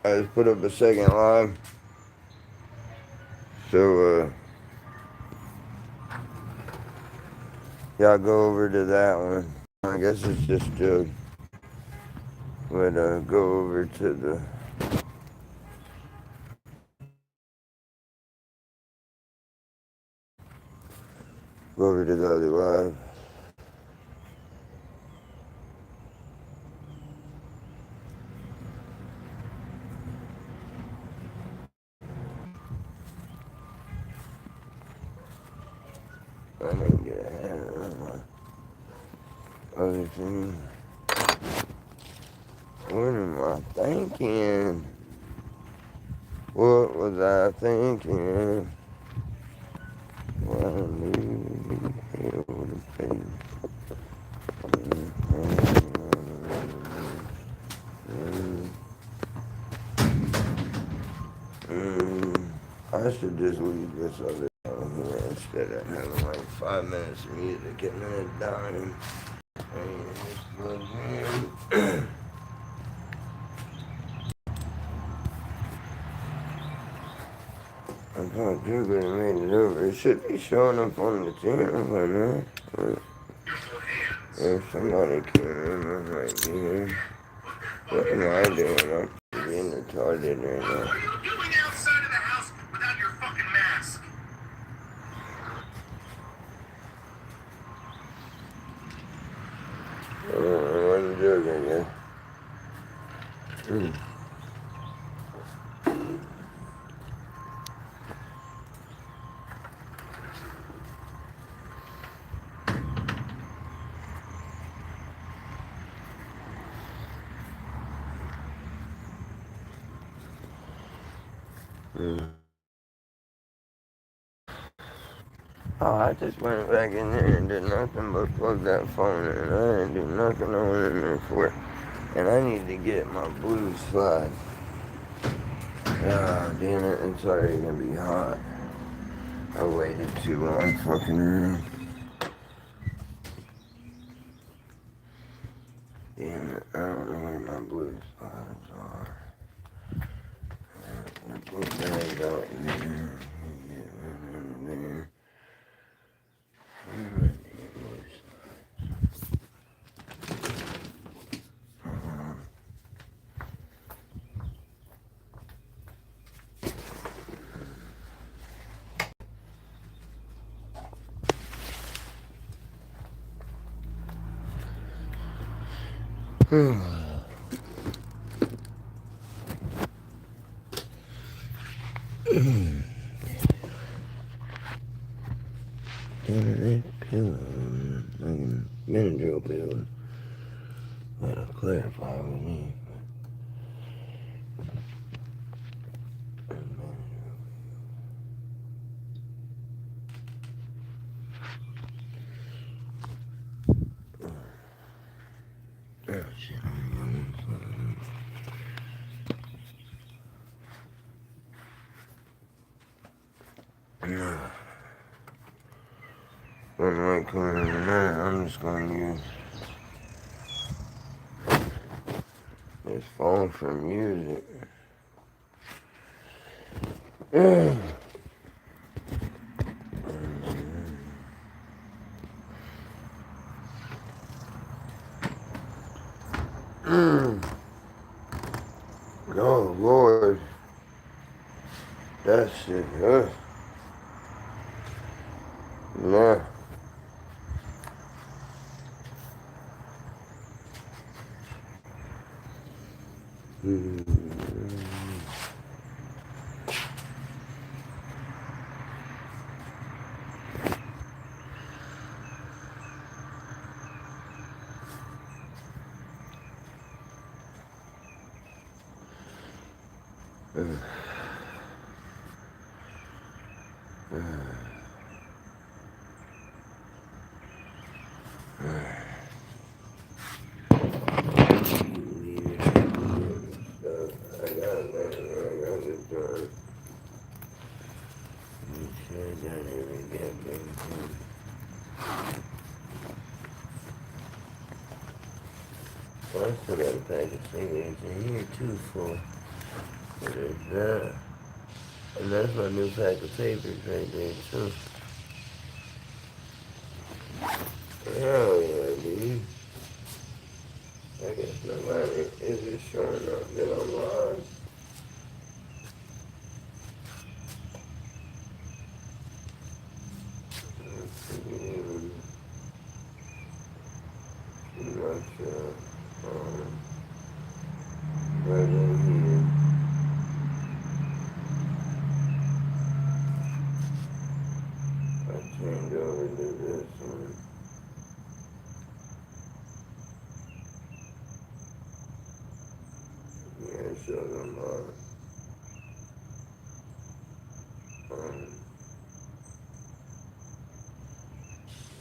I just put up a second live. So, y'all go over to that one. I guess it's just Jug. But, go over to the... Go over to the other live. I didn't get a handle on my other thing. What am I thinking? What was I thinking? Well, I knew it would have been. I should just leave this other down here instead of having like 5 minutes of music and then it dying. I thought you could have made it over. It should be showing up on the channel by now. If somebody came in, I might be here. What am I doing? I'm being retarded right now. What are you doing outside of the house without your fucking mask? I wasn't joking, yeah. Oh, I just went back in there and did nothing but plug that phone in. I didn't do nothing I went in there for. And I need to get my blue slide. Ah, damn it, it's already gonna be hot. I waited too long fucking around. Damn it, I don't know where my blue slides are. I put that out there. There. Pillow, like a Benadryl pillow. That'll clarify with me. Oh shit, when I come in a minute, I'm just gonna use this phone for music. Oh Lord, that shit hurt. Nah. I still got a pack of cigarettes in here too, full. What is that? And that's my new pack of papers right there, too. Hell yeah, dude. I guess nobody is just showing up that I'm live. Much, right in here. I changed over to this one. Yeah, it shows them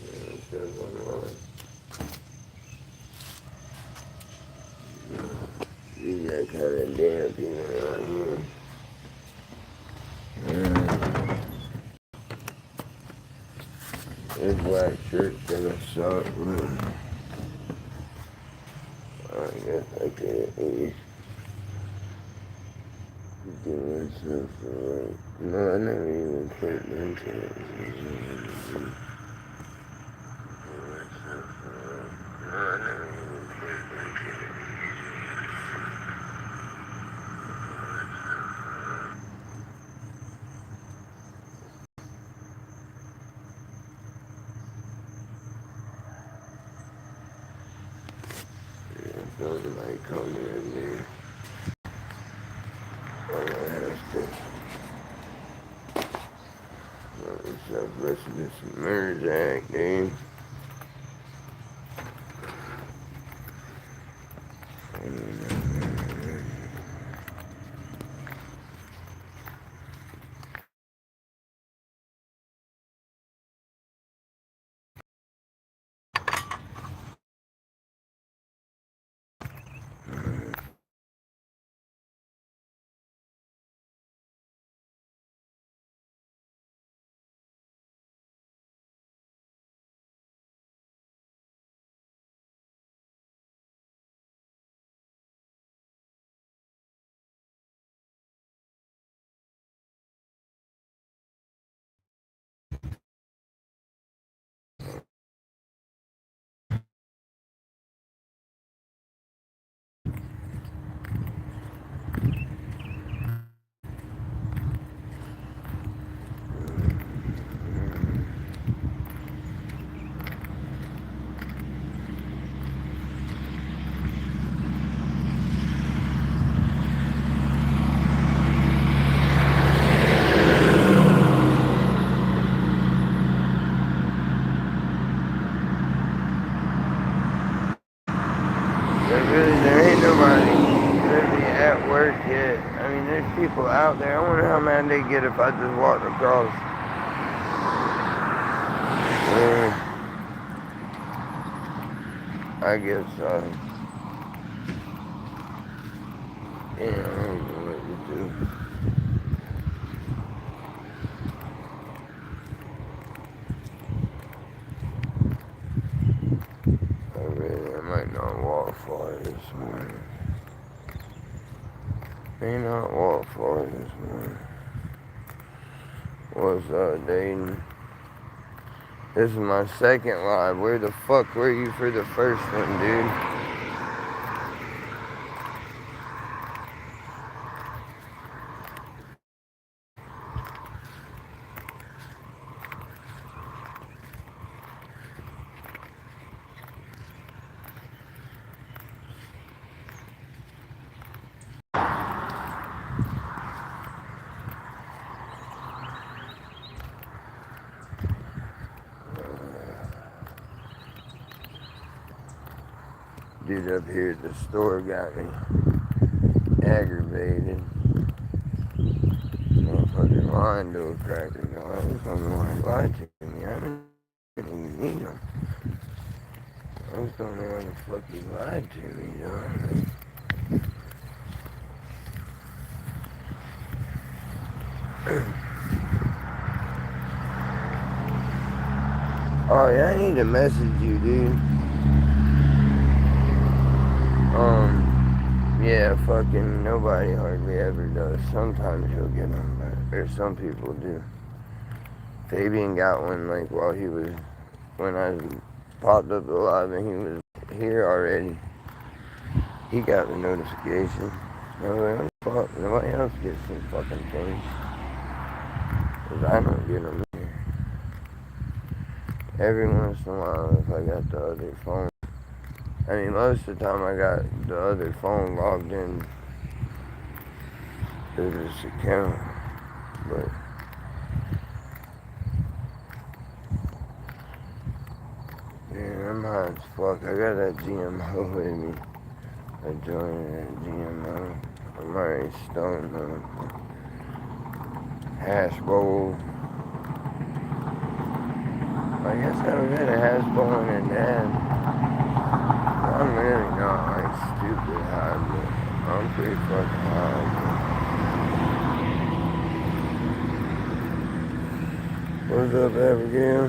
yeah, it shows them see that kind of damp even right here. This black shirt's gonna suck, man. I guess I can at least do myself right. No, I never even clicked into it. No, I never even clicked into it. Yeah, something might come in there. I'm gonna have to let myself listen to some Merjack, dude. There ain't nobody really at work yet. I mean, there's people out there. I wonder how mad they get if I just walked across. I guess, yeah, I don't know what to do. I might not walk far this morning. May not walk far this morning. What's up, Dayton? This is my second live. Where the fuck were you for the first one, dude? Dude up here at the store got me aggravated. Motherfucking lying to a cracker. I was gonna lie to me. I didn't even need them. I was don't know why the fuck he lied to me, dog. Oh yeah, I need to message you, dude. Yeah, Yeah, fucking nobody hardly ever does. Sometimes you'll get them, but or some people do. Fabian got one like while he was when I popped up alive and he was here already. He got the notification. Nobody else gets these fucking things. Cause I don't get them here. Every once in a while, if I got the other phone. I mean, most of the time I got the other phone logged in to this account. But yeah, I'm high as fuck. I got that GMO with me. I joined that GMO. I'm already stoned on hash bowl. I guess I was at a hash bowl and then I'm really not like stupid high, but I'm pretty fucking high. What's up, Abigail?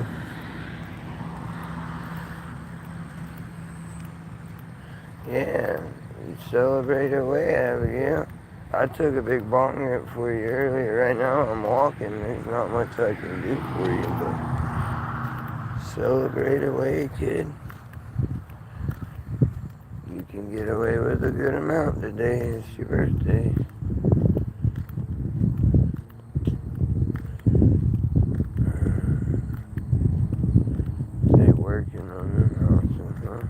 Yeah, you celebrate away, Abigail. I took a big bong rip for you earlier. Right now I'm walking. There's not much I can do for you, but celebrate away, kid. You can get away with a good amount today. It's your birthday. They working on them houses, huh?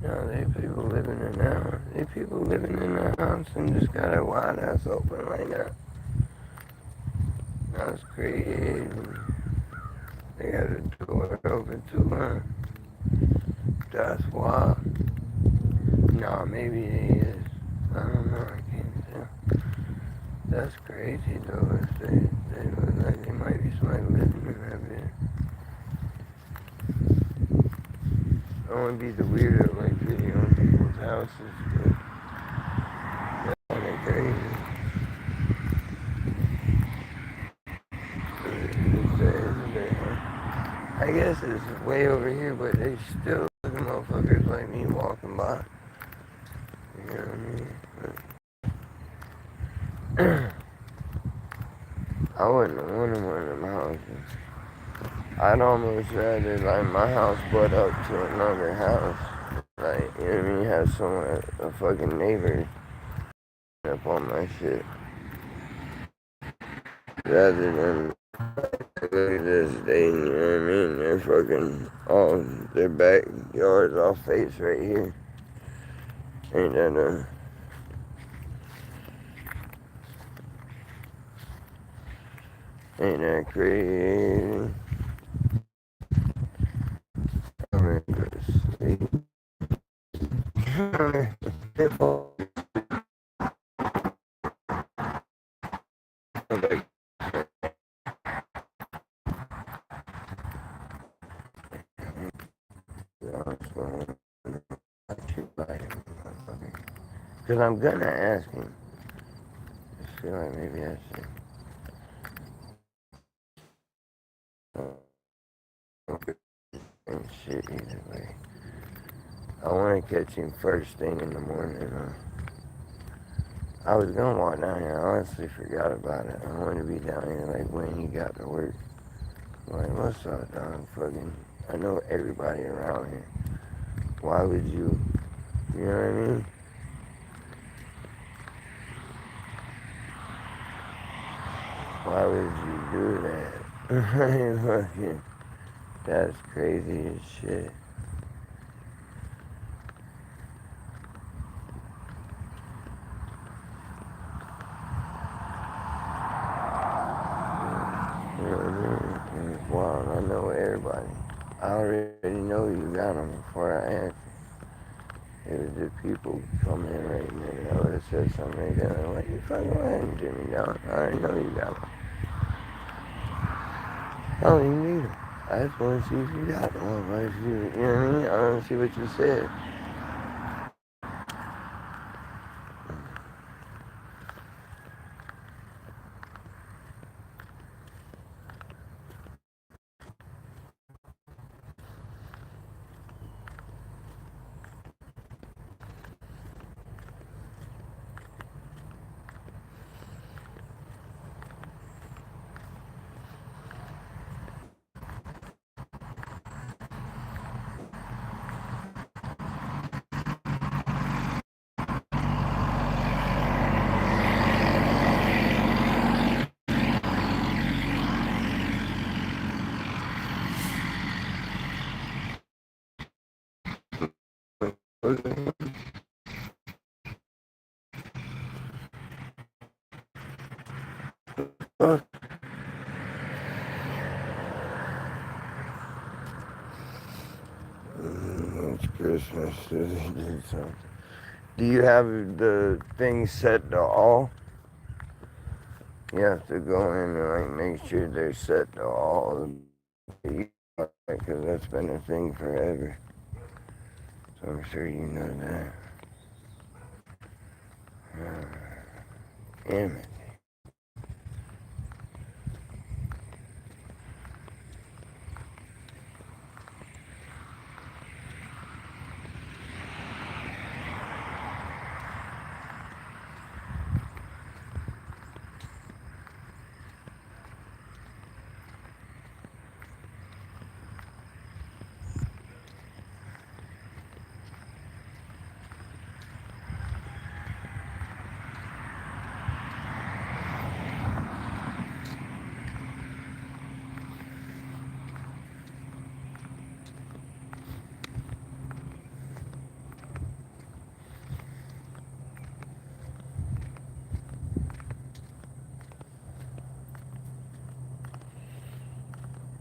No, they people living in that one. They people living in that house and just got a wide ass open like that. That's crazy. They got a door open too, huh? That's wild. No, maybe it is. I don't know. I can't tell. That's crazy though. If they look like they might be somebody living in that bit. I want to be the weirdo like videoing people's houses, but that's kind of crazy. I guess it's way over here, but they still looking motherfuckers like me walking by. You know what I mean? I wouldn't have wanted one of them houses. I'd almost rather like my house butt up to another house. Like, you know what I mean? Have someone, a fucking neighbor up on my shit. Rather than look at this day, you know what I mean? They're fucking all their backyards all face right here. Ain't that crazy? I'm ready to go to sleep. Because I'm gonna ask him. I feel like maybe I should. And shit, either way. I want to catch him first thing in the morning. I was gonna walk down here. I honestly forgot about it. I wanted to be down here like when he got to work. Like, what's up, dog? Fucking, I know everybody around here. Why would you? You know what I mean? Why would you do that? Fucking, that's crazy as shit. You know what I mean? It's wild. I know everybody. I already know you got them before I asked. It was just people coming in right now. I would have said something like that. Like, what you fucking lying, Jimmy, dog? I already know you got them. I don't even need them. I just want to see if you got them. You know what I mean? I want to see what you said. Fuck. It's Christmas, so they did something. Do you have the thing set to all? You have to go in and like make sure they're set to all, because that's been a thing forever. So I'm sure you know that. Damn it.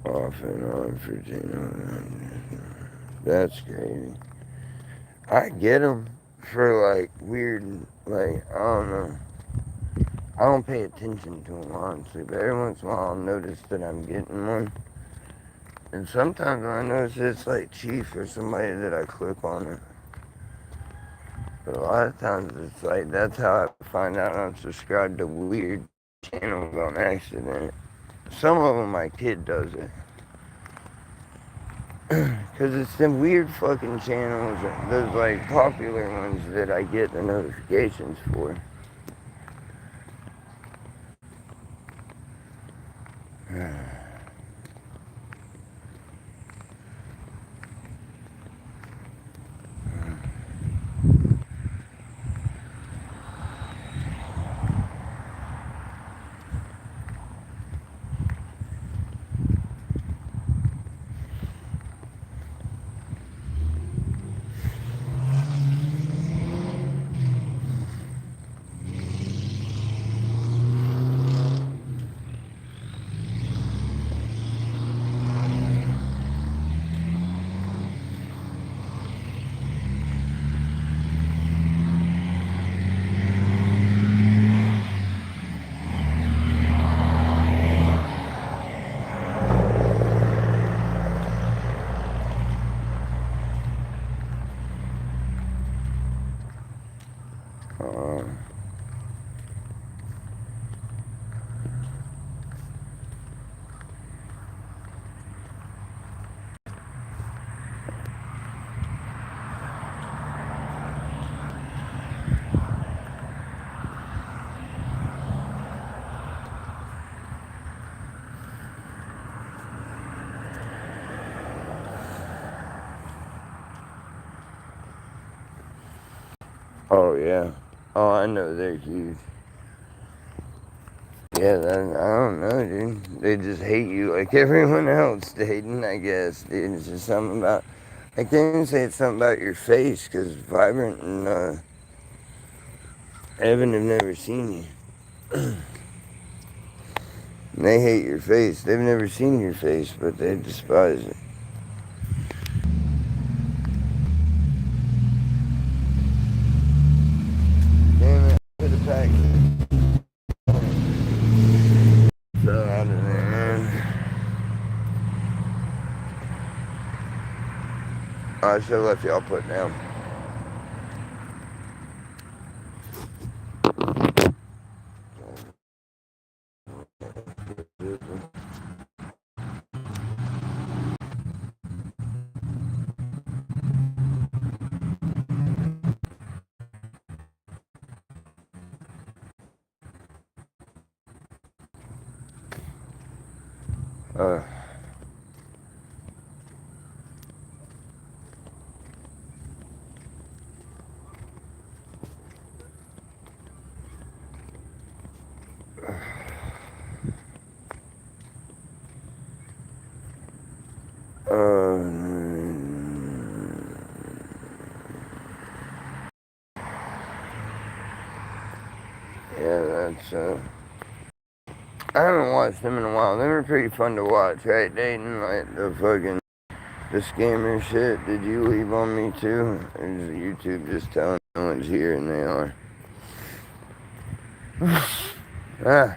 Off and on for 10. That's crazy. I get them for like weird, like, I don't know. I don't pay attention to them, honestly, but every once in a while I'll notice that I'm getting one. And sometimes when I notice it's like Chief or somebody that I click on it. But a lot of times it's like, that's how I find out I'm subscribed to weird channels on accident. Some of them my kid does it. Because it's them weird fucking channels, those like popular ones that I get the notifications for. Oh yeah. Oh, I know they're huge. Yeah, I don't know, dude. They just hate you like everyone else, Dayton, I guess, dude. It's just something about, I can't even say it's something about your face, because Vibrant and Evan have never seen you. And they hate your face. They've never seen your face, but they despise it. Damn it, I could have packed it. Fell out of there, man. I should have left y'all put down. Uh, uh, Yeah, that's, I haven't watched them in a while. They were pretty fun to watch, right, Dayton? Like, the scammer shit. Did you leave on me, too? Or is YouTube just telling no one's here and they are? Ah.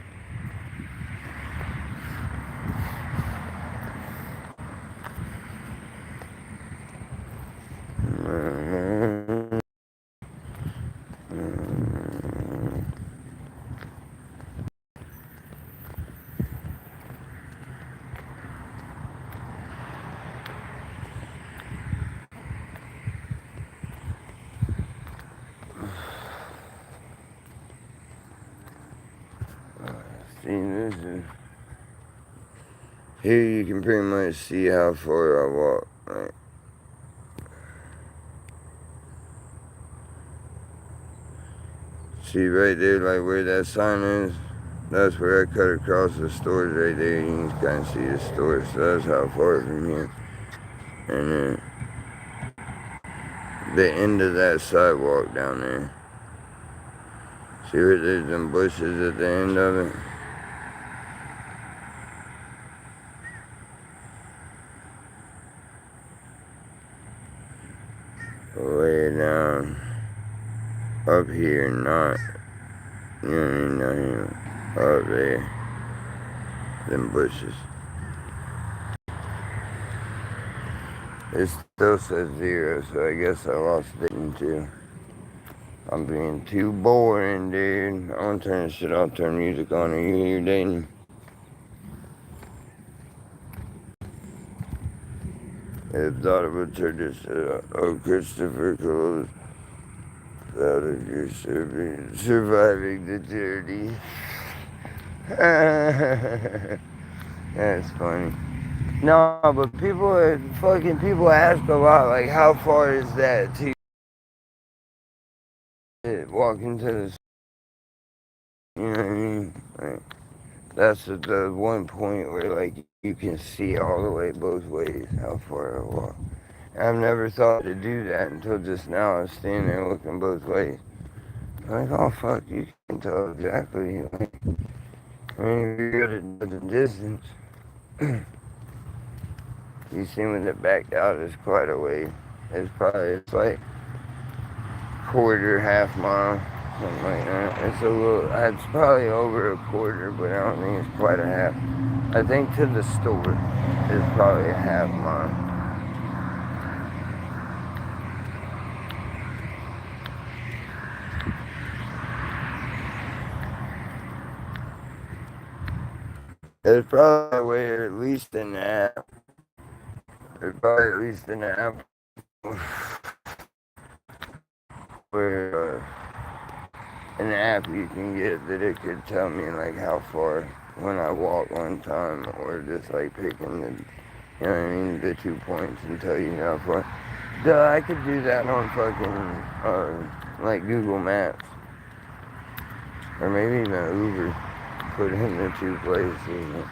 See, this is... Here you can pretty much see how far I walk, right? See right there, like where that sign is? That's where I cut across the stores right there. You can kind of see the stores, so that's how far from here. And then the end of that sidewalk down there. See where there's them bushes at the end of it? Way down up here, not, you know what I mean, not here, up there, them bushes. It still says 0, so I guess I lost it too. I'm being too boring, dude. I'm gonna turn this shit off, turn music on. Are you here, Dayton? If thought it would turn this shit off. Oh, Christopher Close. Out of your surviving the journey. That's funny. No, but people ask a lot, like, how far is that to walking to the, you know what I mean? Like, that's the one point where, like, you can see all the way both ways how far I walk. I've never thought to do that until just now. I was standing there looking both ways. Like, oh fuck, you can tell exactly. Like, I mean, if you're good at the distance, you see when it backed out, it's quite a way. It's like quarter, half mile, something like that. It's probably over a quarter, but I don't think it's quite a half. I think to the store is probably a half mile. It's probably way at least an app. It's probably at least an app where an app you can get that it could tell me like how far when I walk one time, or just like picking the, you know what I mean, the 2 points and tell you how far. Duh, I could do that on fucking like Google Maps, or maybe even Uber. Put in the 2 places.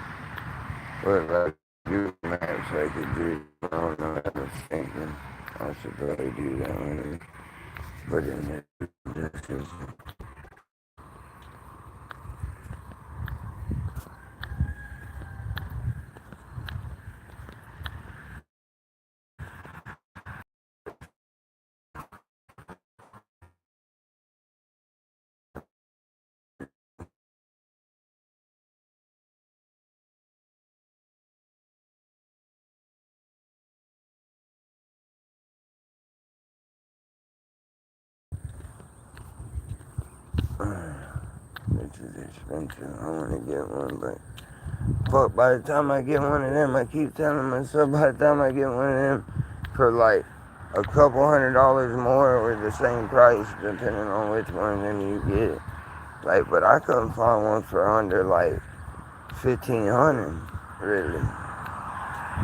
But like Google Maps, I could do. I don't know. I was thinking I should probably do that one. But in the distance. Which is expensive. I want to get one, but fuck, by the time I get one of them, I keep telling myself by the time I get one of them for like a couple $100 more or the same price, depending on which one of them you get. Like, but I couldn't find one for under like 1,500, really.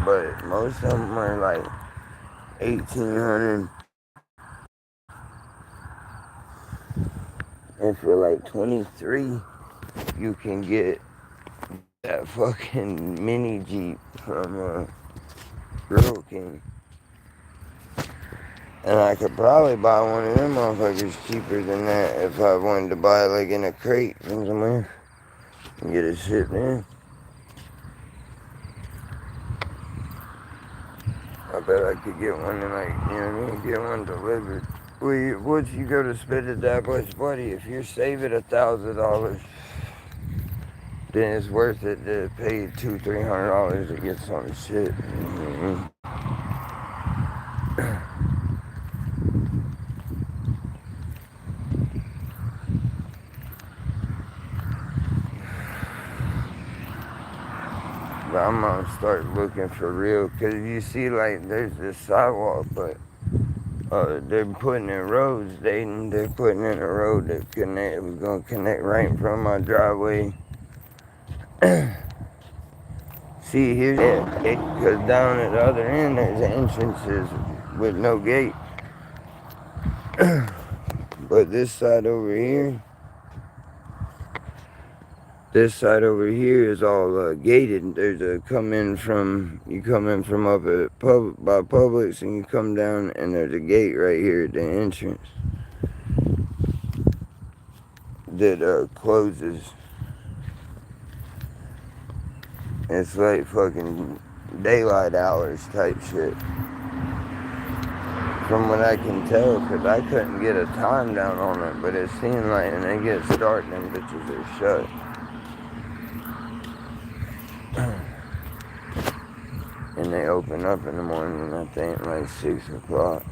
But most of them are like 1,800. And for like 23, you can get that fucking mini Jeep from Grill King. And I could probably buy one of them motherfuckers cheaper than that if I wanted to buy it like in a crate from somewhere and get it shipped in. I bet I could get one and like, you know what I mean, get one delivered. Once you go to spend it that much money, if you're saving $1,000, then it's worth it to pay $200-300 to get some shit. You know what I mean? But I'm gonna start looking for real, cause you see, like, there's this sidewalk, but they're putting in roads. They're putting in a road that connect. We're gonna connect right from my driveway. See, here's it, cause down at the other end there's entrances with no gate. But this side over here is all gated. There's a you come in from up at by Publix and you come down and there's a gate right here at the entrance that closes. It's like fucking daylight hours type shit. From what I can tell, because I couldn't get a time down on it, but it seemed like, and they get started, them bitches are shut. And they open up in the morning, I think, like 6 o'clock.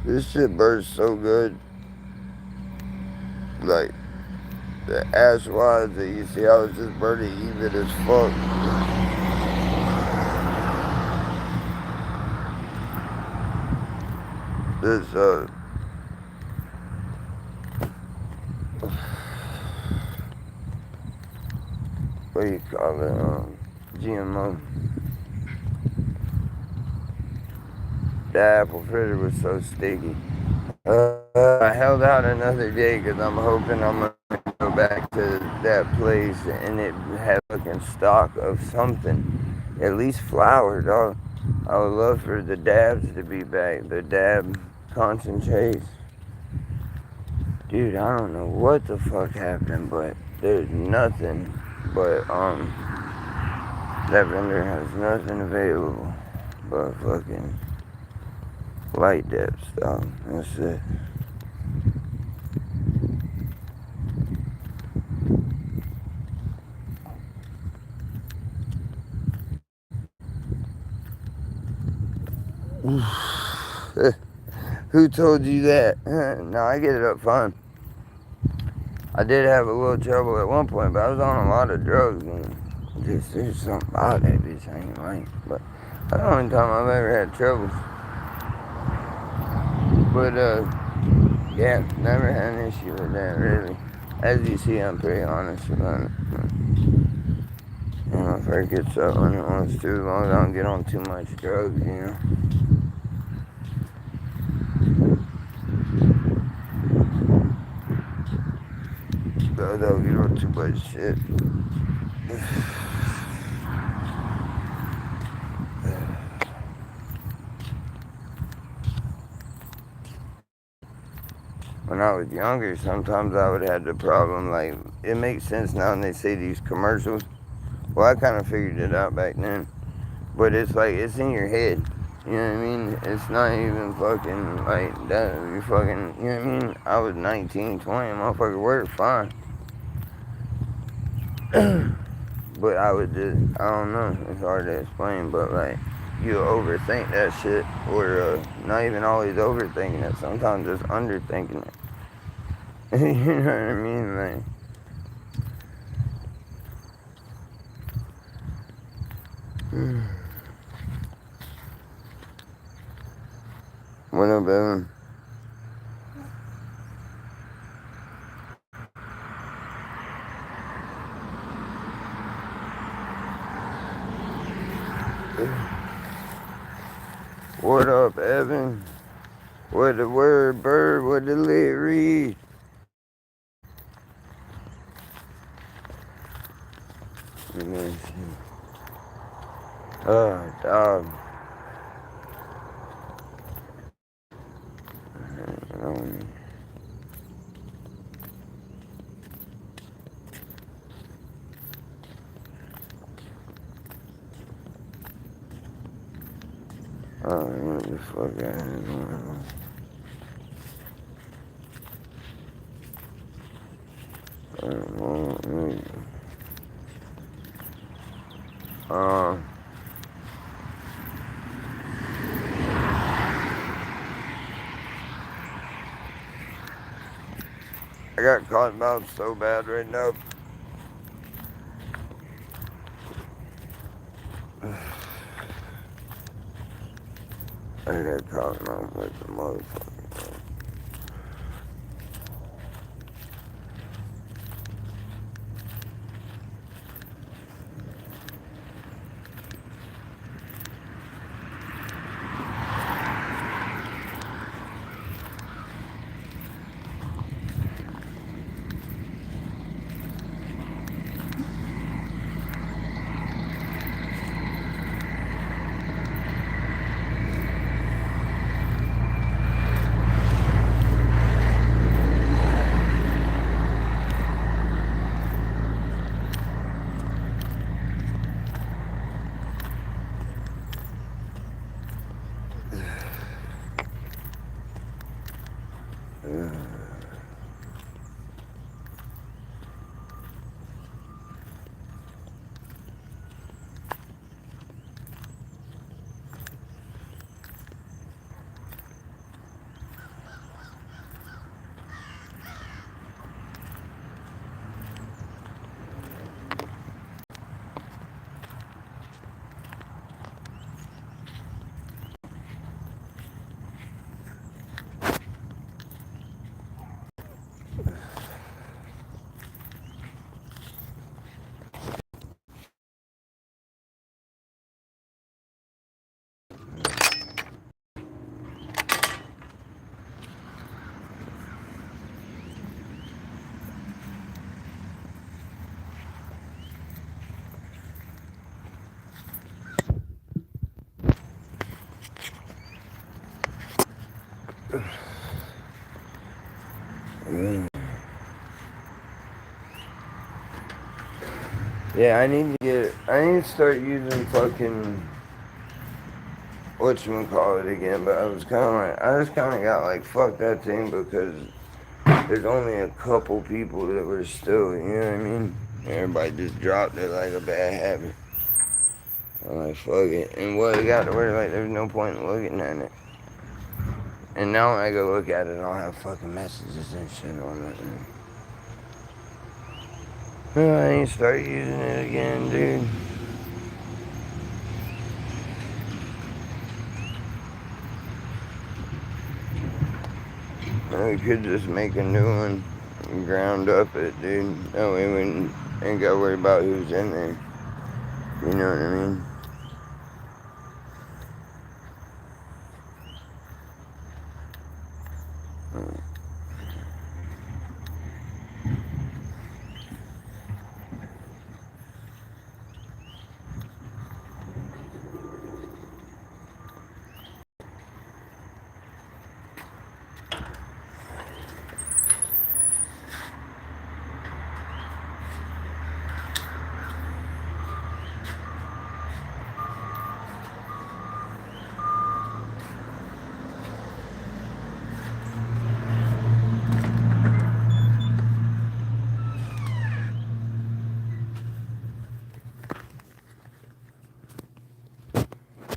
This shit burns so good. Like, the ash wise that you see, I was just burning even as fuck. This, what do you call it, GMO. The apple fritter was so sticky. I held out another day because I'm hoping I'm going to go back to that place and it had fucking stock of something. At least flour, dog. I would love for the dabs to be back. The dab concentrates. Dude, I don't know what the fuck happened, but there's nothing. But, that vendor has nothing available but fucking light dip stuff. That's it. Who told you that? No, I get it up fine. I did have a little trouble at one point, but I was on a lot of drugs and there's something about that bitch I ain't like. But that's the only time I've ever had trouble. But yeah, never had an issue with that really. As you see, I'm pretty honest about it. You know, if it gets up when it wants to, as long as I don't get on too much drugs, you know. But don't get on too much shit. When I was younger, sometimes I would have the problem, like, it makes sense now when they say these commercials. Well, I kind of figured it out back then. But it's like, it's in your head. You know what I mean? It's not even fucking like that. You fucking, you know what I mean? I was 19, 20, motherfucker worked fine. But I would just, I don't know, it's hard to explain, but like, you overthink that shit, or not even always overthinking it, sometimes just underthinking it. You know what I mean? Like, what up, Evan? What up, Evan? What the word, bird? What the lit read? Let me see. Oh, dog. Um, what the fuck I had going on? I got caught out so bad right now. I got caught out with the motherfucker. Yeah, I need to start using fucking, whatchamacallit again, but I just kinda got like, fuck that thing because there's only a couple people that were still, you know what I mean? Everybody just dropped it like a bad habit. I'm like, fuck it. And what it got to where, like, there's no point in looking at it. And now when I go look at it, I'll have fucking messages and shit on it. I need to start using it again, dude. We could just make a new one and ground up it, dude. That way we ain't gotta worry about who's in there. You know what I mean?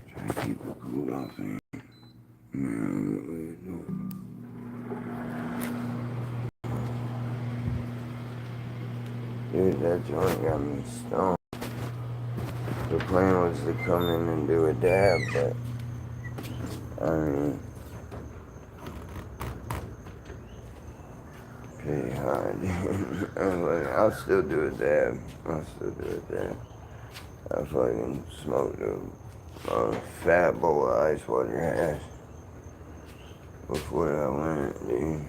Try to keep it cool off here. Dude, that joint got me stoned. The plan was to come in and do a dab, but I mean, pretty hard. I was like, I'll still do a dab. I fucking smoked a fat bowl of ice water hash before I went, dude.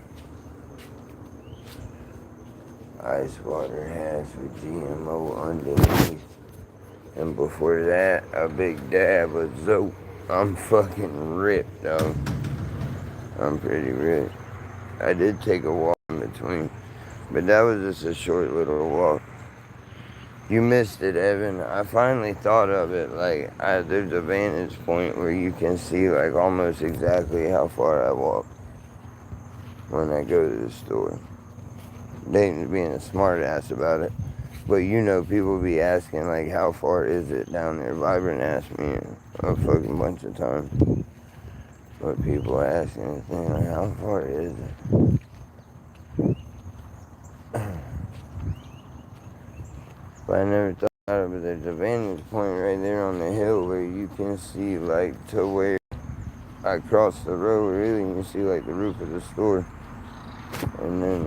ice water hash with GMO underneath. And before that, a big dab of Zope. I'm fucking ripped, though. I'm pretty ripped. I did take a walk in between, but that was just a short little walk. You missed it, Evan. I finally thought of it. Like, there's a vantage point where you can see, like, almost exactly how far I walk when I go to the store. They ain't being a smart ass about it. But you know, people be asking, like, how far is it down there? Vibrant asked me a fucking bunch of times. But people asking the thing, like, how far is it? But I never thought of it. There's a vantage point right there on the hill where you can see, like, to where I cross the road, really, you can see, like, the roof of the store. And then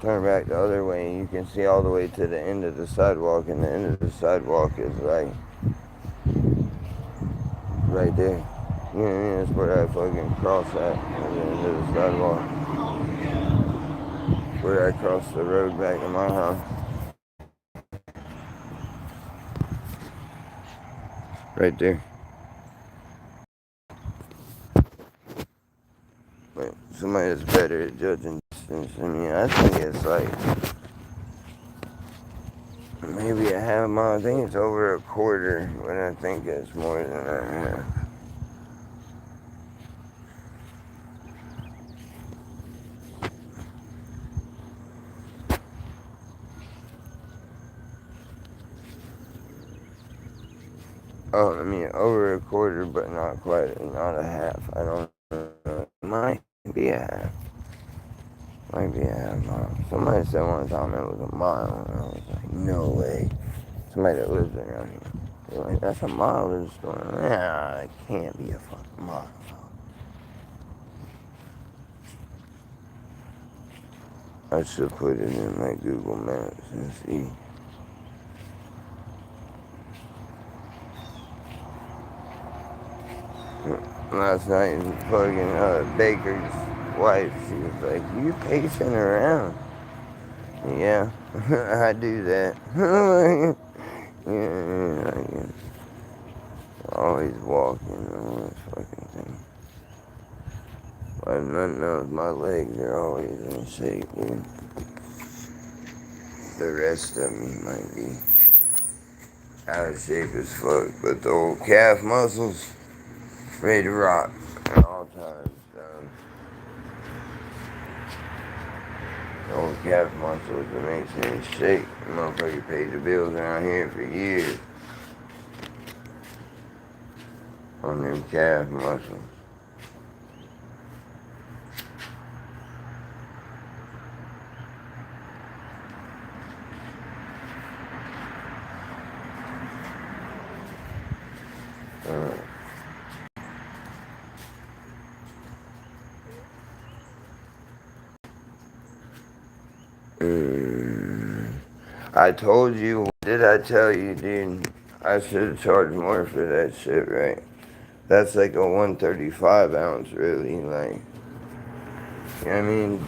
turn back the other way, and you can see all the way to the end of the sidewalk, and the end of the sidewalk is, like, right there. You know what I mean? That's where I fucking cross at the end of the sidewalk. Where I cross the road back to my house. Right there. But somebody that's better at judging distance than me, I think it's like maybe a half mile. I think it's over a quarter, but I think it's more than that. Oh, I mean, over a quarter, but not quite, not a half. I don't know. It might be a half. Might be a half mile. Somebody said one time it was a mile, and I was like, no way. Somebody that lives around here. They're like, that's a mile to the store. Nah, it can't be a fucking mile. I should put it in my Google Maps and see. Last night, fucking Baker's wife, she was like, you pacing around? Yeah, I do that. yeah, always walking and all this fucking thing. But nothing else, my legs are always in shape, dude. The rest of me might be out of shape as fuck, but the old calf muscles, ready to rock at all times. The old calf muscles that makes me in shape. The motherfucker paid the bills around here for years on them calf muscles. I told you, what did I tell you, dude? I should have charged more for that shit, right? That's like a 135 ounce, really, like. You know what I mean?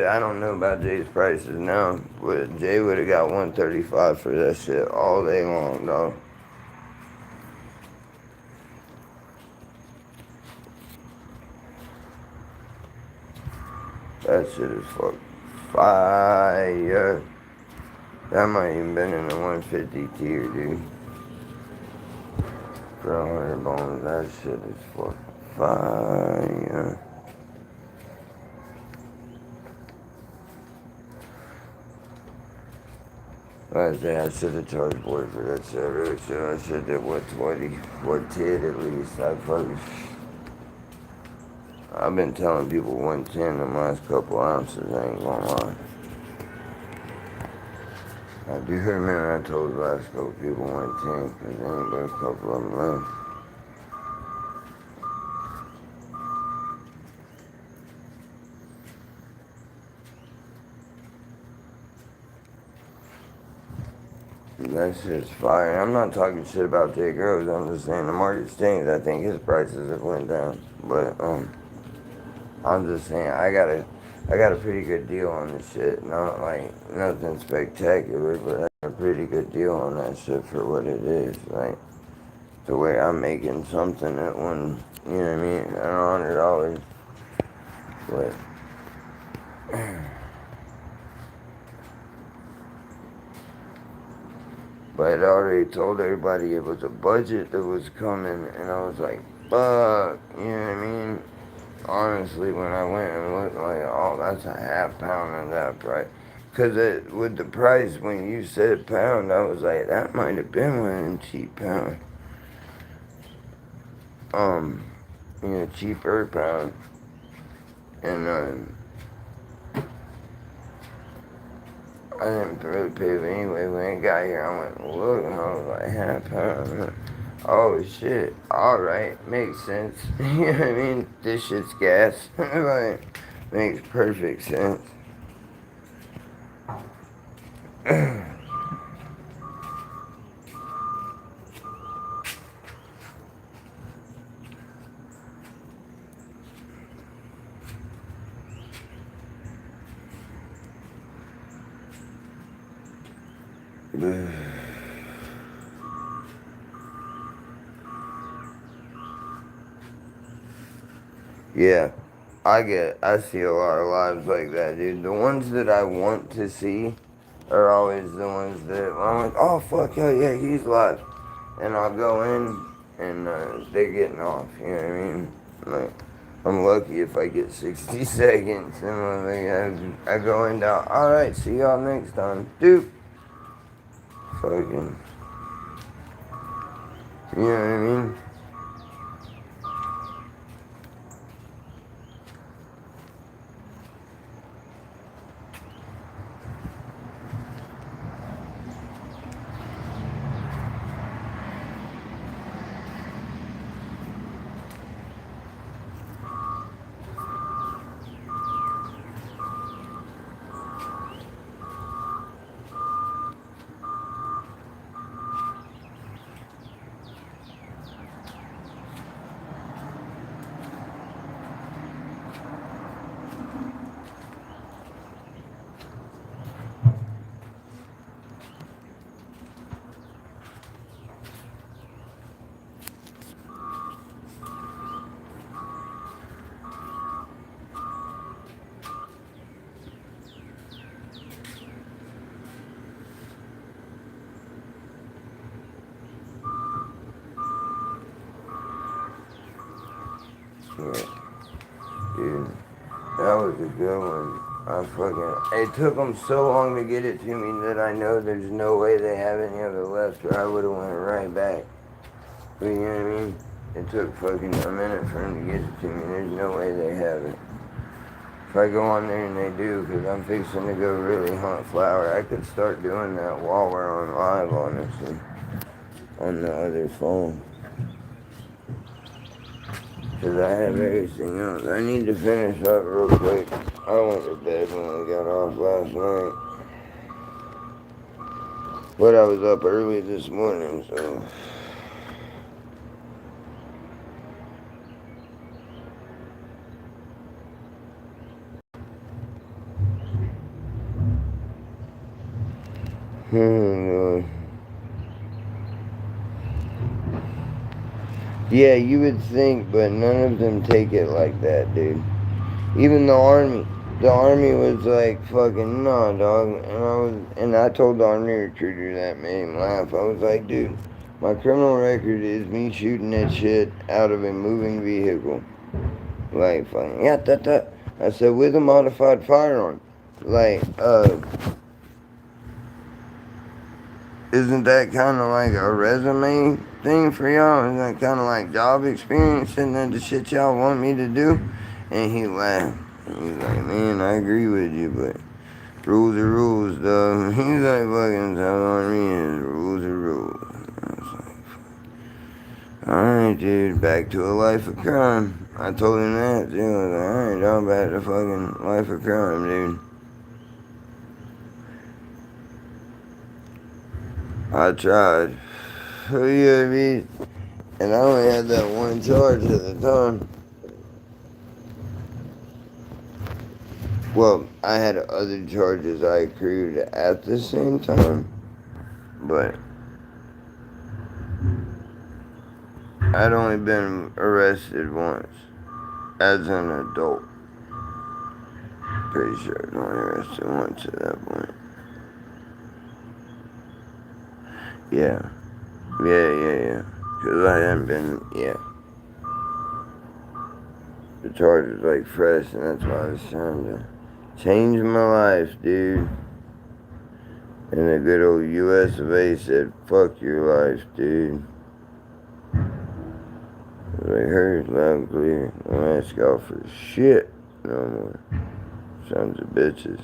I don't know about Jay's prices now, but Jay would have got 135 for that shit all day long, dog. That shit is fucking fire. That might even been in the 150 tier, dude. For 100 bones, that shit is fucking fire. I should have charged more for that shit. I really should. I should have 120, 110 at least. I've been telling people 110 the last couple ounces, I ain't gonna lie. I do remember I told the last couple people 110 because there ain't but a couple of them left. That shit's fire. I'm not talking shit about Jay Groves. I'm just saying the market's changed. I think his prices have went down. But I'm just saying I got a pretty good deal on this shit. Not like nothing spectacular, but I got a pretty good deal on that shit for what it is. Like the way I'm making something at one, you know what I mean, $100. But but I'd already told everybody it was a budget that was coming, and I was like, fuck, you know what I mean? Honestly, when I went and looked, like, oh, that's a half pound of that price. Because with the price, when you said pound, I was like, that might have been one of them cheap pound. Cheaper pound. And I didn't really pay it anyway. When it got here, I went and looked, and I was like, half pound. Oh, shit. Alright, makes sense. You know what I mean? This shit's gas. Like, makes perfect sense. Yeah, I see a lot of lives like that, dude. The ones that I want to see are always the ones that I'm like, oh fuck yeah, he's live, and I'll go in and they're getting off. You know what I mean? Like, I'm lucky if I get 60 seconds, and I go in down. All right, see y'all next time, dude. Fucking, you know what I mean? Yeah, dude. That was a good one. It took them so long to get it to me that I know there's no way they have any of it left, or I would have went right back. But you know what I mean? It took fucking a minute for them to get it to me. There's no way they have it. If I go on there and they do, because I'm fixing to go really hunt flower, I could start doing that while we're on live, honestly, on the other phone. Because I have everything else. I need to finish up real quick. I went to bed when I got off last night. But I was up early this morning, so. Oh, God. Yeah, you would think, but none of them take it like that, dude. Even the army. The army was like, fucking, nah, dog. And I told the army recruiter that, made him laugh. I was like, dude, my criminal record is me shooting that shit out of a moving vehicle. Like, fucking, yeah, that. I said, with a modified firearm. Like, isn't that kind of like a resume thing for y'all? Is that kind of like job experience? Isn't that the shit y'all want me to do? And he laughed. He's like, man, I agree with you, but rules are rules, though. He's like, fucking, tell on me, rules are rules. I was like, alright, dude, back to a life of crime. I told him that, too. I was like, alright, dog, back to fucking life of crime, dude. I tried. You know what I mean? And I only had that one charge at the time. Well, I had other charges I accrued at the same time, but I'd only been arrested once as an adult. Pretty sure I was only arrested once at that point. Yeah. Yeah. Because I hadn't been, yeah. The charge was like fresh, and that's why I was trying to change my life, dude. And the good old US of A said, fuck your life, dude. I heard loud and clear. Don't ask y'all for shit no more. Sons of bitches.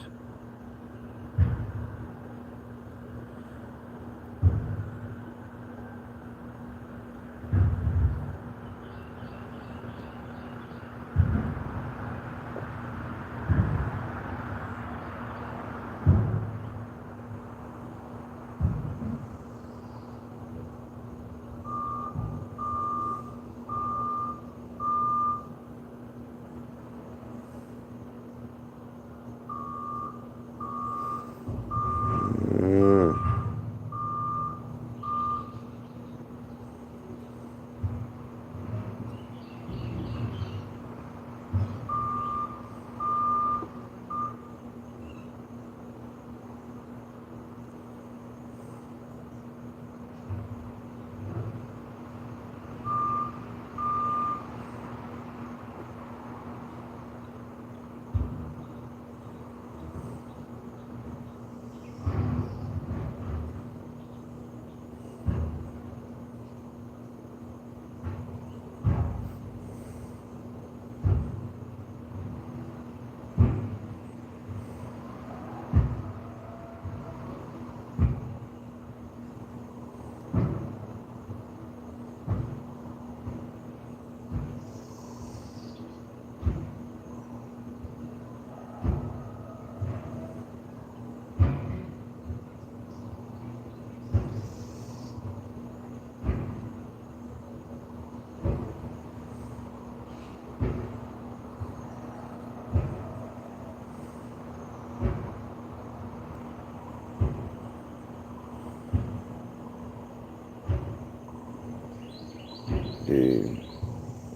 Dude,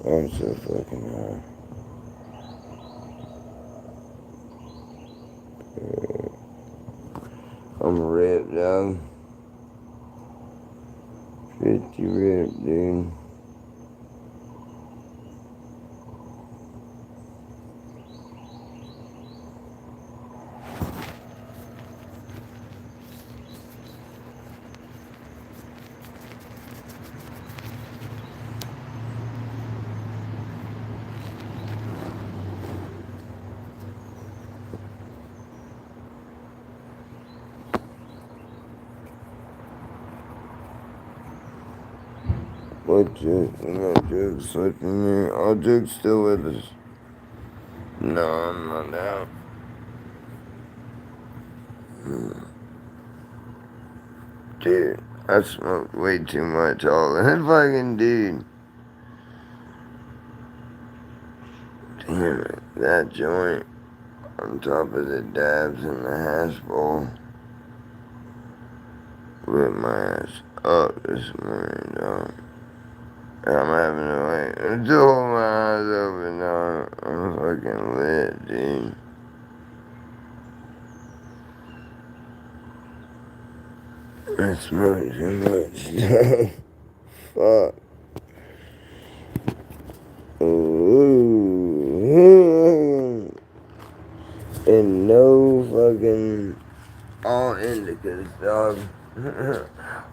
I'm so fucking high. I'm ripped, dog. 50 ripped, dude. What joke? No joke slipping me. All jokes still with us. No, I'm not out. Dude, I smoked way too much all that fucking dude. Damn it, that joint on top of the dabs and the hash bowl lit my ass up this morning, dog. I'm having to wait to hold my eyes open, dog. I'm fucking lit, dude. I smoked too much, dog. Fuck. Ooh. And no fucking all indicas, dog.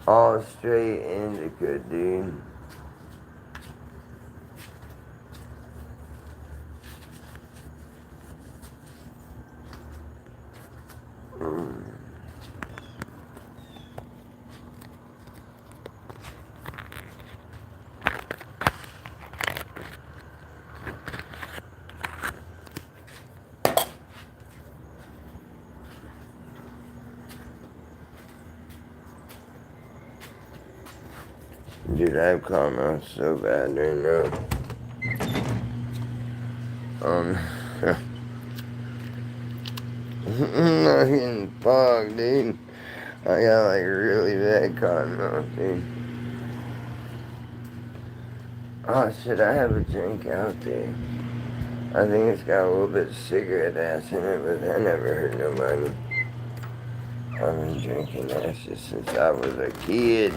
All straight indica, dude. Dude, I have caught mouth so bad right now. I'm not getting fogged, dude. I got like really bad cotton mouth, dude. Oh shit, I have a drink out there. I think it's got a little bit of cigarette ass in it, but I never hurt nobody. I've been drinking that shit since I was a kid.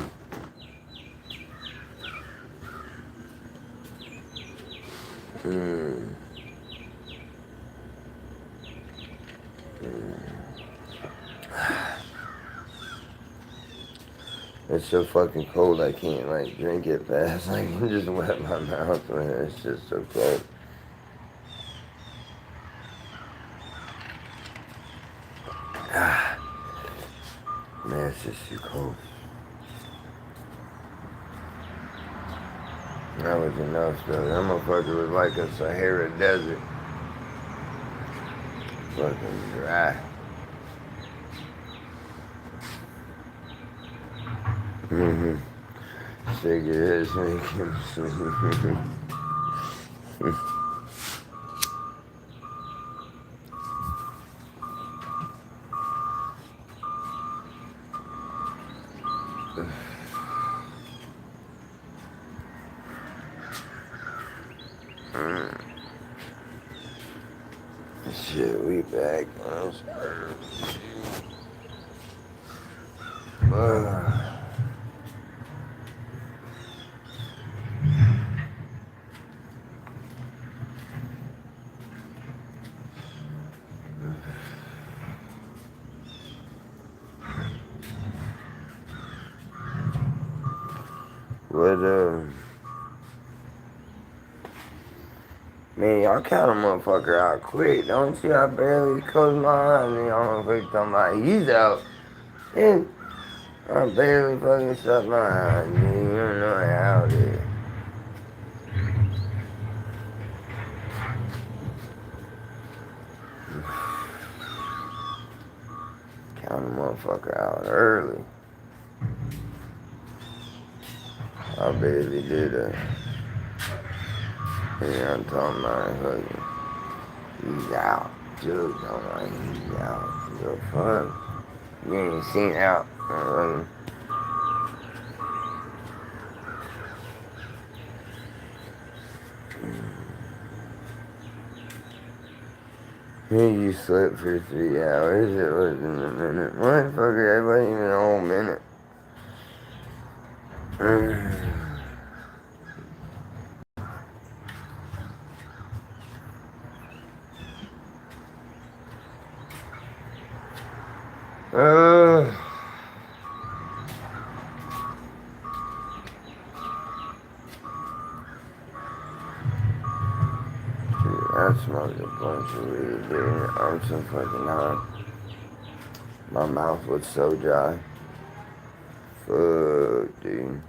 Mm. Mm. It's so fucking cold I can't like drink it fast. I can just wet my mouth with it. It's just so cold. Ah, man, it's just too cold. That was enough though. That motherfucker was like a Sahara desert. Fucking dry. Mm-hmm. Cigarettes make him sleep. Shit, we back on this. What, man, y'all count a motherfucker out quick, don't you? I barely closed my eyes and y'all motherfucker talking about he's out. And I barely fucking shut my eyes, dude. You don't know how it is. Count a motherfucker out early. I barely did that. Yeah, I'm talking about fucking, he's out. Dude, I'm like, he's out. The fuck? You ain't seen out. You slept for 3 hours. It wasn't a minute. Motherfucker, that wasn't even a whole minute. Dude, I smoked a bunch of weed, dude. I'm so fucking high. My mouth was so dry. Fuck, dude.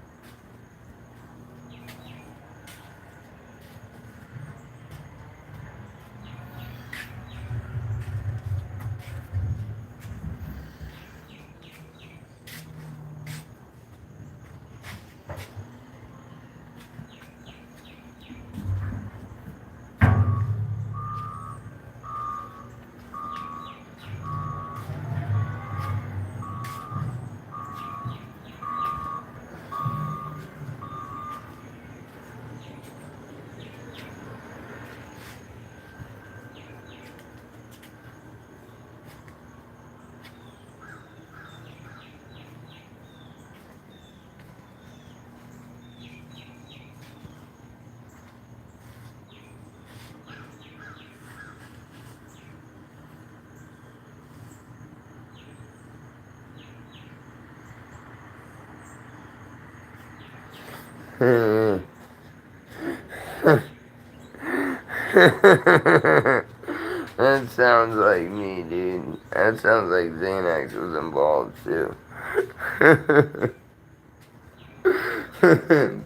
That sounds like me, dude. That sounds like Xanax was involved too.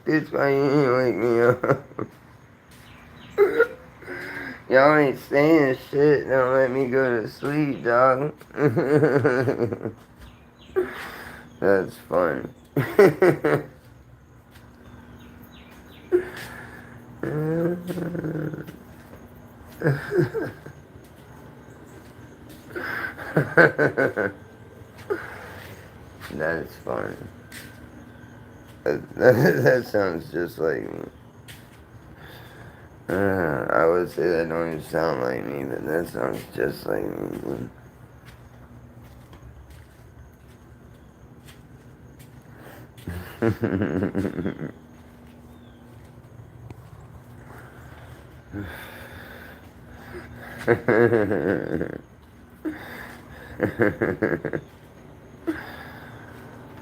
Bitch, why you ain't wake me up? Y'all ain't saying shit. Don't let me go to sleep, dog. That's fun. That's funny. That sounds just like me. I would say that don't even sound like me, but that sounds just like me.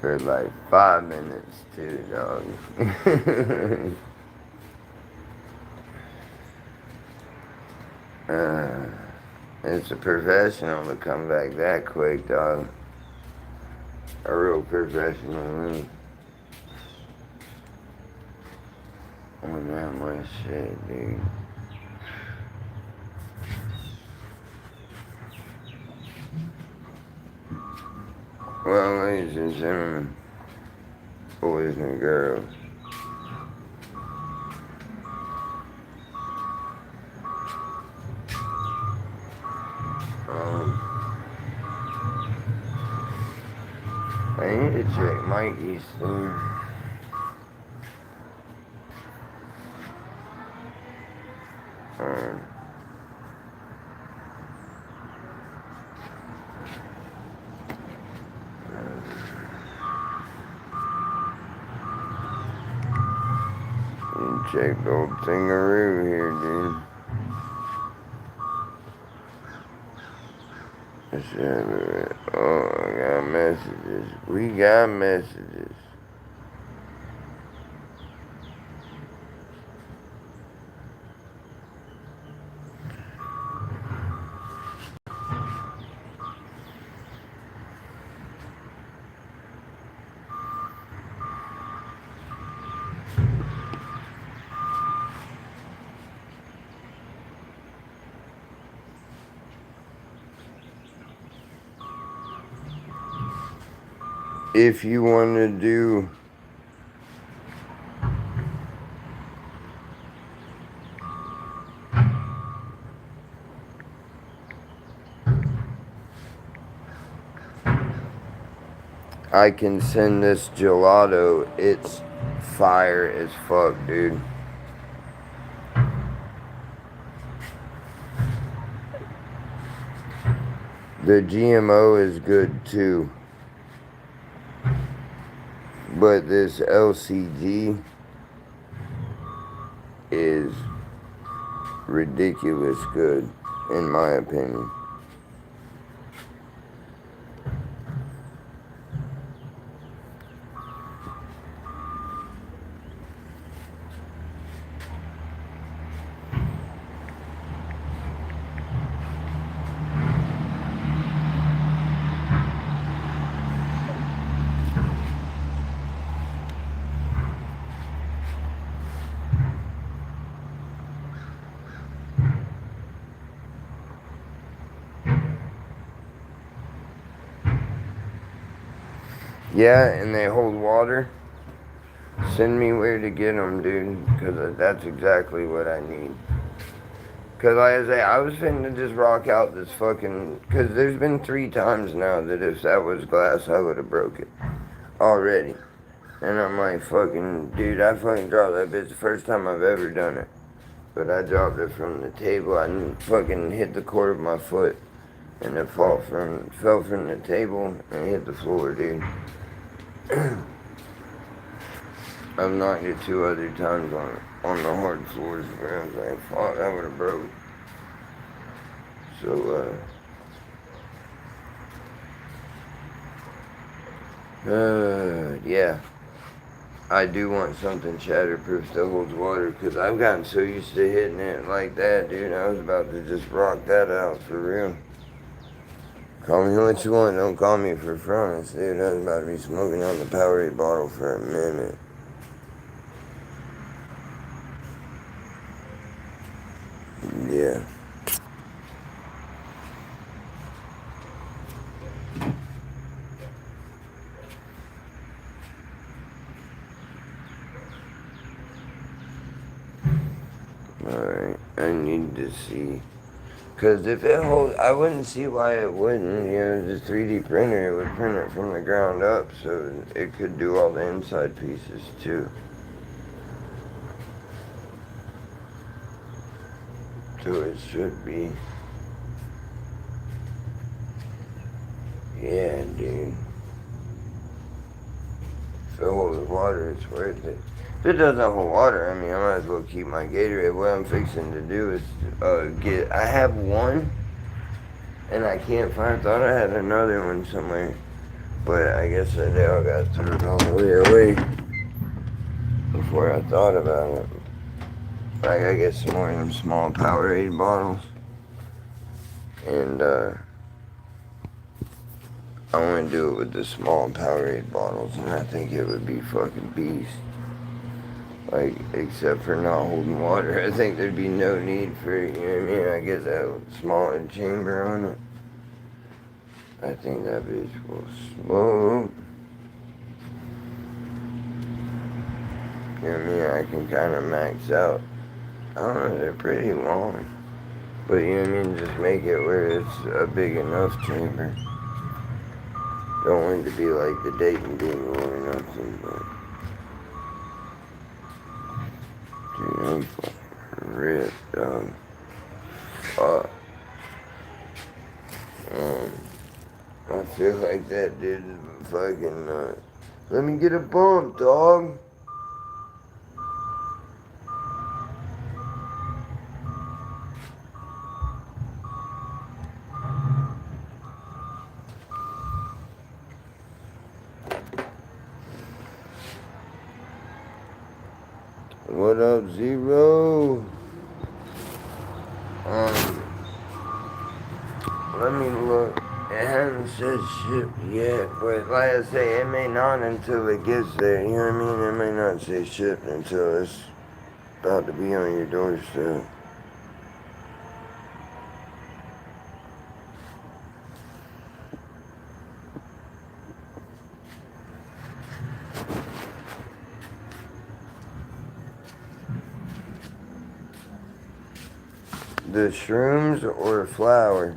For like 5 minutes too, dog. It's a professional to come back that quick, dog. A real professional move. On that much shit, dude. Well, ladies and gentlemen, boys and girls, I need to check Mikey's thing. Check the old thingaroo here, dude. Oh, I got messages. We got messages. If you want to do I can send this gelato. It's fire as fuck, dude. The GMO is good too. But this LCG is ridiculous good, in my opinion. Yeah, and they hold water. Send me where to get them, dude, because that's exactly what I need. Because like I say, I was finna just rock out this fucking... Because there's been 3 times now that if that was glass, I would have broke it. Already. And I'm like, fucking... Dude, I fucking dropped that bitch the first time I've ever done it. But I dropped it from the table. I fucking hit the cord of my foot. And it fell from the table and hit the floor, dude. I've knocked it 2 other times on the hard floors where I was like, fuck, that would have broke. So, yeah. I do want something shatterproof that holds water because I've gotten so used to hitting it like that, dude. I was about to just rock that out for real. Call me what you want, don't call me for France, dude. I was about to be smoking on the Powerade bottle for a minute. Yeah. Alright, I need to see. Because if it holds, I wouldn't see why it wouldn't. You know, the 3D printer, it would print it from the ground up, so it could do all the inside pieces too. So it should be. Yeah, dude. If it holds water, it's worth it. If it doesn't hold water, I mean, I might as well keep my Gatorade. What I'm fixing to do is I have one, and I can't find, I thought I had another one somewhere. But I guess they all got thrown all the way away before I thought about it. I gotta get some more of them small Powerade bottles. And I want to do it with the small Powerade bottles, and I think it would be fucking beast. Like, except for not holding water, I think there'd be no need for it, you know what I mean? I get that smaller chamber on it. I think that bitch will smoke. You know what I mean? I can kind of max out. I don't know, they're pretty long. But you know what I mean? Just make it where it's a big enough chamber. Don't want it to be like the Dayton Dingle or nothing, but. Dude, I'm fucking ripped, dog. Fuck. I feel like that dude is fucking let me get a bump, dog. What up, Zero? Let me look. It hasn't said ship yet, but like I say, it may not until it gets there. You know what I mean? It may not say ship until it's about to be on your doorstep. The shrooms or flour?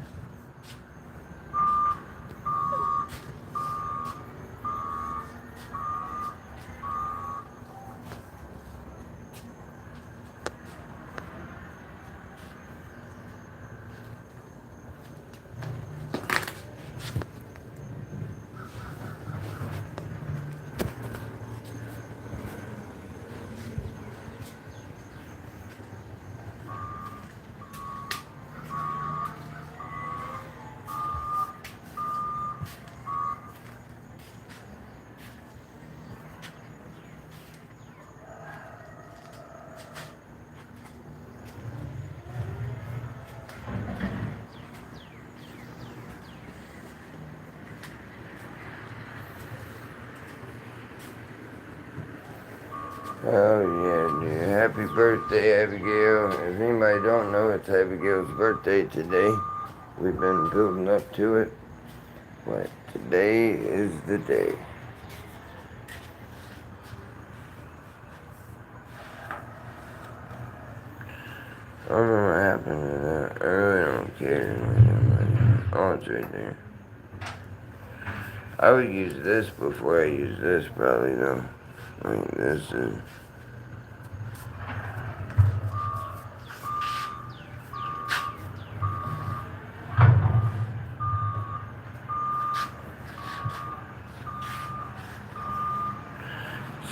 Oh yeah, dude. Happy birthday, Abigail. If anybody don't know, it's Abigail's birthday today. We've been building up to it, but today is the day. I don't know what happened to that. I really don't care. Oh, it's right there. I would use this before I use this, probably, though. I mean, this is...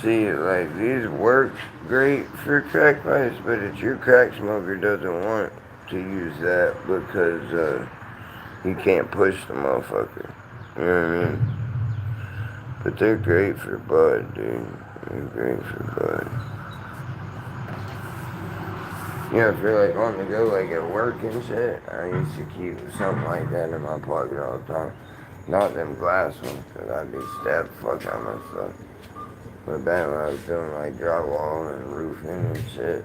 See, like, these work great for crack pipes, but if your crack smoker doesn't want to use that because, you can't push the motherfucker. You know what I mean? But they're great for bud, dude. They're great for bud. You know, if you're like on the go, like at work and shit, I used to keep something like that in my pocket all the time. Not them glass ones, because I'd be stabbed the fuck out of myself. But back when I was doing like drywall and roofing and shit,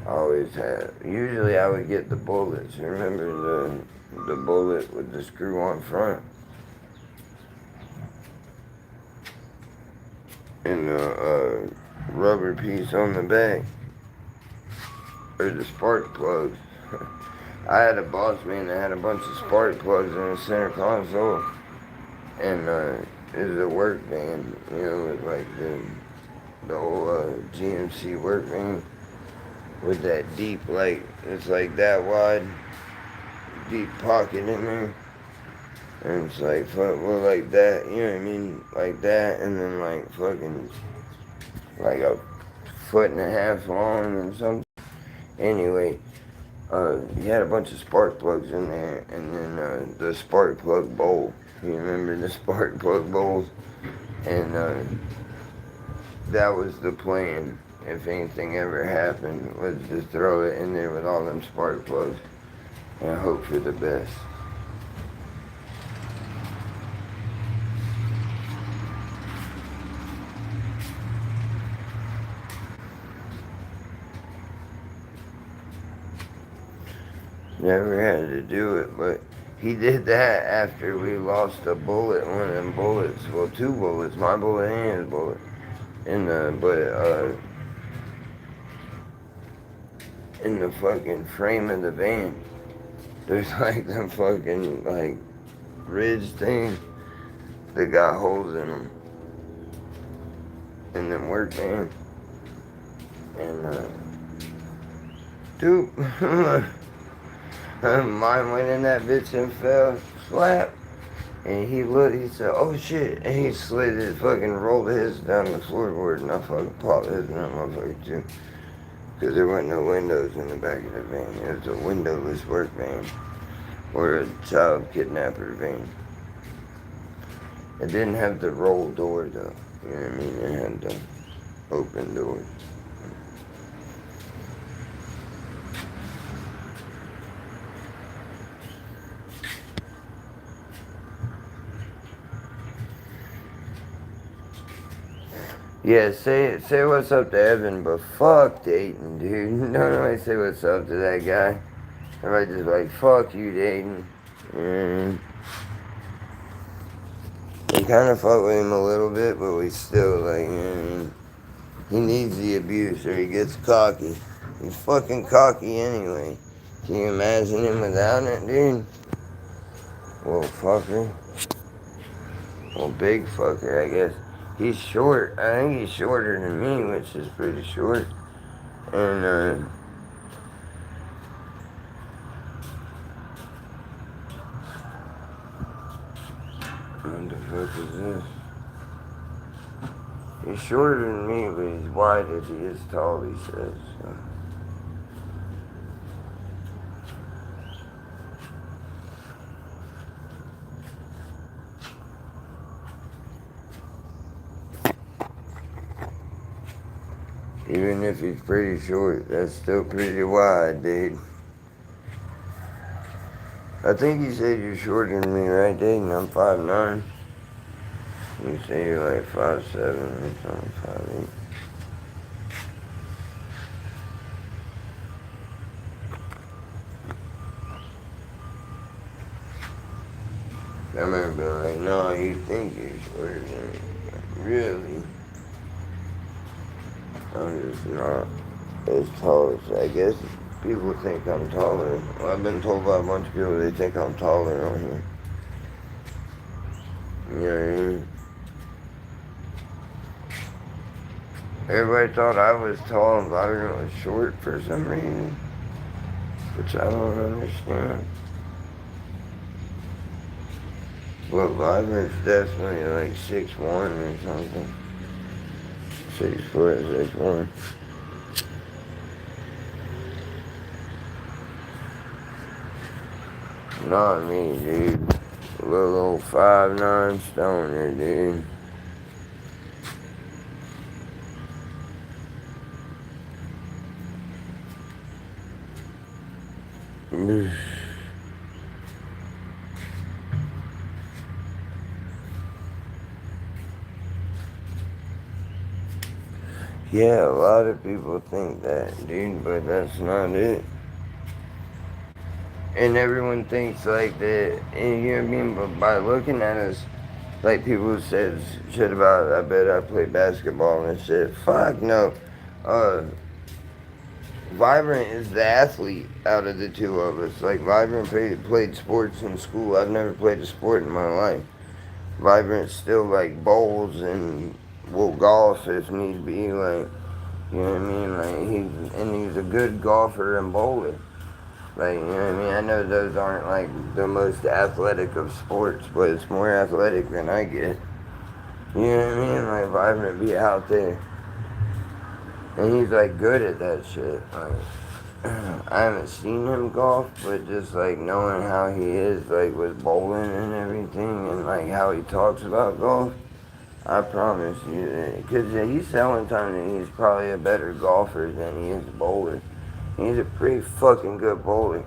I always had, usually I would get the bullets. Remember the bullet with the screw on front? And the rubber piece on the back? Or the spark plugs. I had a boss man that had a bunch of spark plugs in the center console, and it was a work van, you know, with like the old GMC work van with that deep, like it's like that wide, deep pocket in there, and it's like well like that, you know what I mean, like that, and then like fucking like a foot and a half long and something. Anyway, he had a bunch of spark plugs in there, and then the spark plug bowl. You remember the spark plug bowls? And that was the plan. If anything ever happened, was to throw it in there with all them spark plugs and hope for the best. Never had to do it, but he did that after we lost a bullet, one of them bullets. Well, two bullets, my bullet and his bullet. In the fucking frame of the van, there's like them fucking like ridge things that got holes in them. In them work van. And dude, mine went in that bitch and fell, slap. And he looked, he said, oh shit. And he slid his fucking, rolled his down the floorboard, and I fucking popped his in that motherfucker too. Because there weren't no windows in the back of the van. It was a windowless work van. Or a child kidnapper van. It didn't have the roll door though. You know what I mean? It had the open door. Yeah, say what's up to Evan, but fuck Dayton, dude. Don't nobody say what's up to that guy. Everybody just like, fuck you, Dayton. We kind of fuck with him a little bit, but we still like, you know what I mean? He needs the abuse or he gets cocky. He's fucking cocky anyway. Can you imagine him without it, dude? Little fucker. Well, big fucker, I guess. He's short. I think he's shorter than me, which is pretty short. And, what the fuck is this? He's shorter than me, but he's wide as he is tall, he says. So. Even if he's pretty short, that's still pretty wide, dude. I think you said you're shorter than me, right, dude? And I'm 5'9". You say you're like 5'7" or something, 5'8". I remember being like, no, you think you're shorter than me. Really? I'm just not as tall as, I guess people think I'm taller. Well, I've been told by a bunch of people they think I'm taller on here. You know what I mean? Everybody thought I was tall and Vibrant was short for some reason, which I don't understand. Well, Vibrant's definitely like 6'1" or something. 6 foot, 6'1". Not me, dude. Little old 5'9" stoner, dude. Yeah, a lot of people think that, dude, but that's not it. And everyone thinks like that, and you know what I mean? But by looking at us, like people said shit about, I bet I play basketball and shit. Fuck no. Vibrant is the athlete out of the two of us. Like, Vibrant played sports in school. I've never played a sport in my life. Vibrant still, like, bowls and will golf if need be. Like, you know what I mean? Like, he's a good golfer and bowler. Like, you know what I mean? I know those aren't, like, the most athletic of sports, but it's more athletic than I get. You know what I mean? Like, Vibrant be out there. And he's, like, good at that shit. Like, I haven't seen him golf, but just, like, knowing how he is, like, with bowling and everything, and, like, how he talks about golf, I promise you that. Because he's telling time that he's probably a better golfer than he is a bowler. He's a pretty fucking good bowler.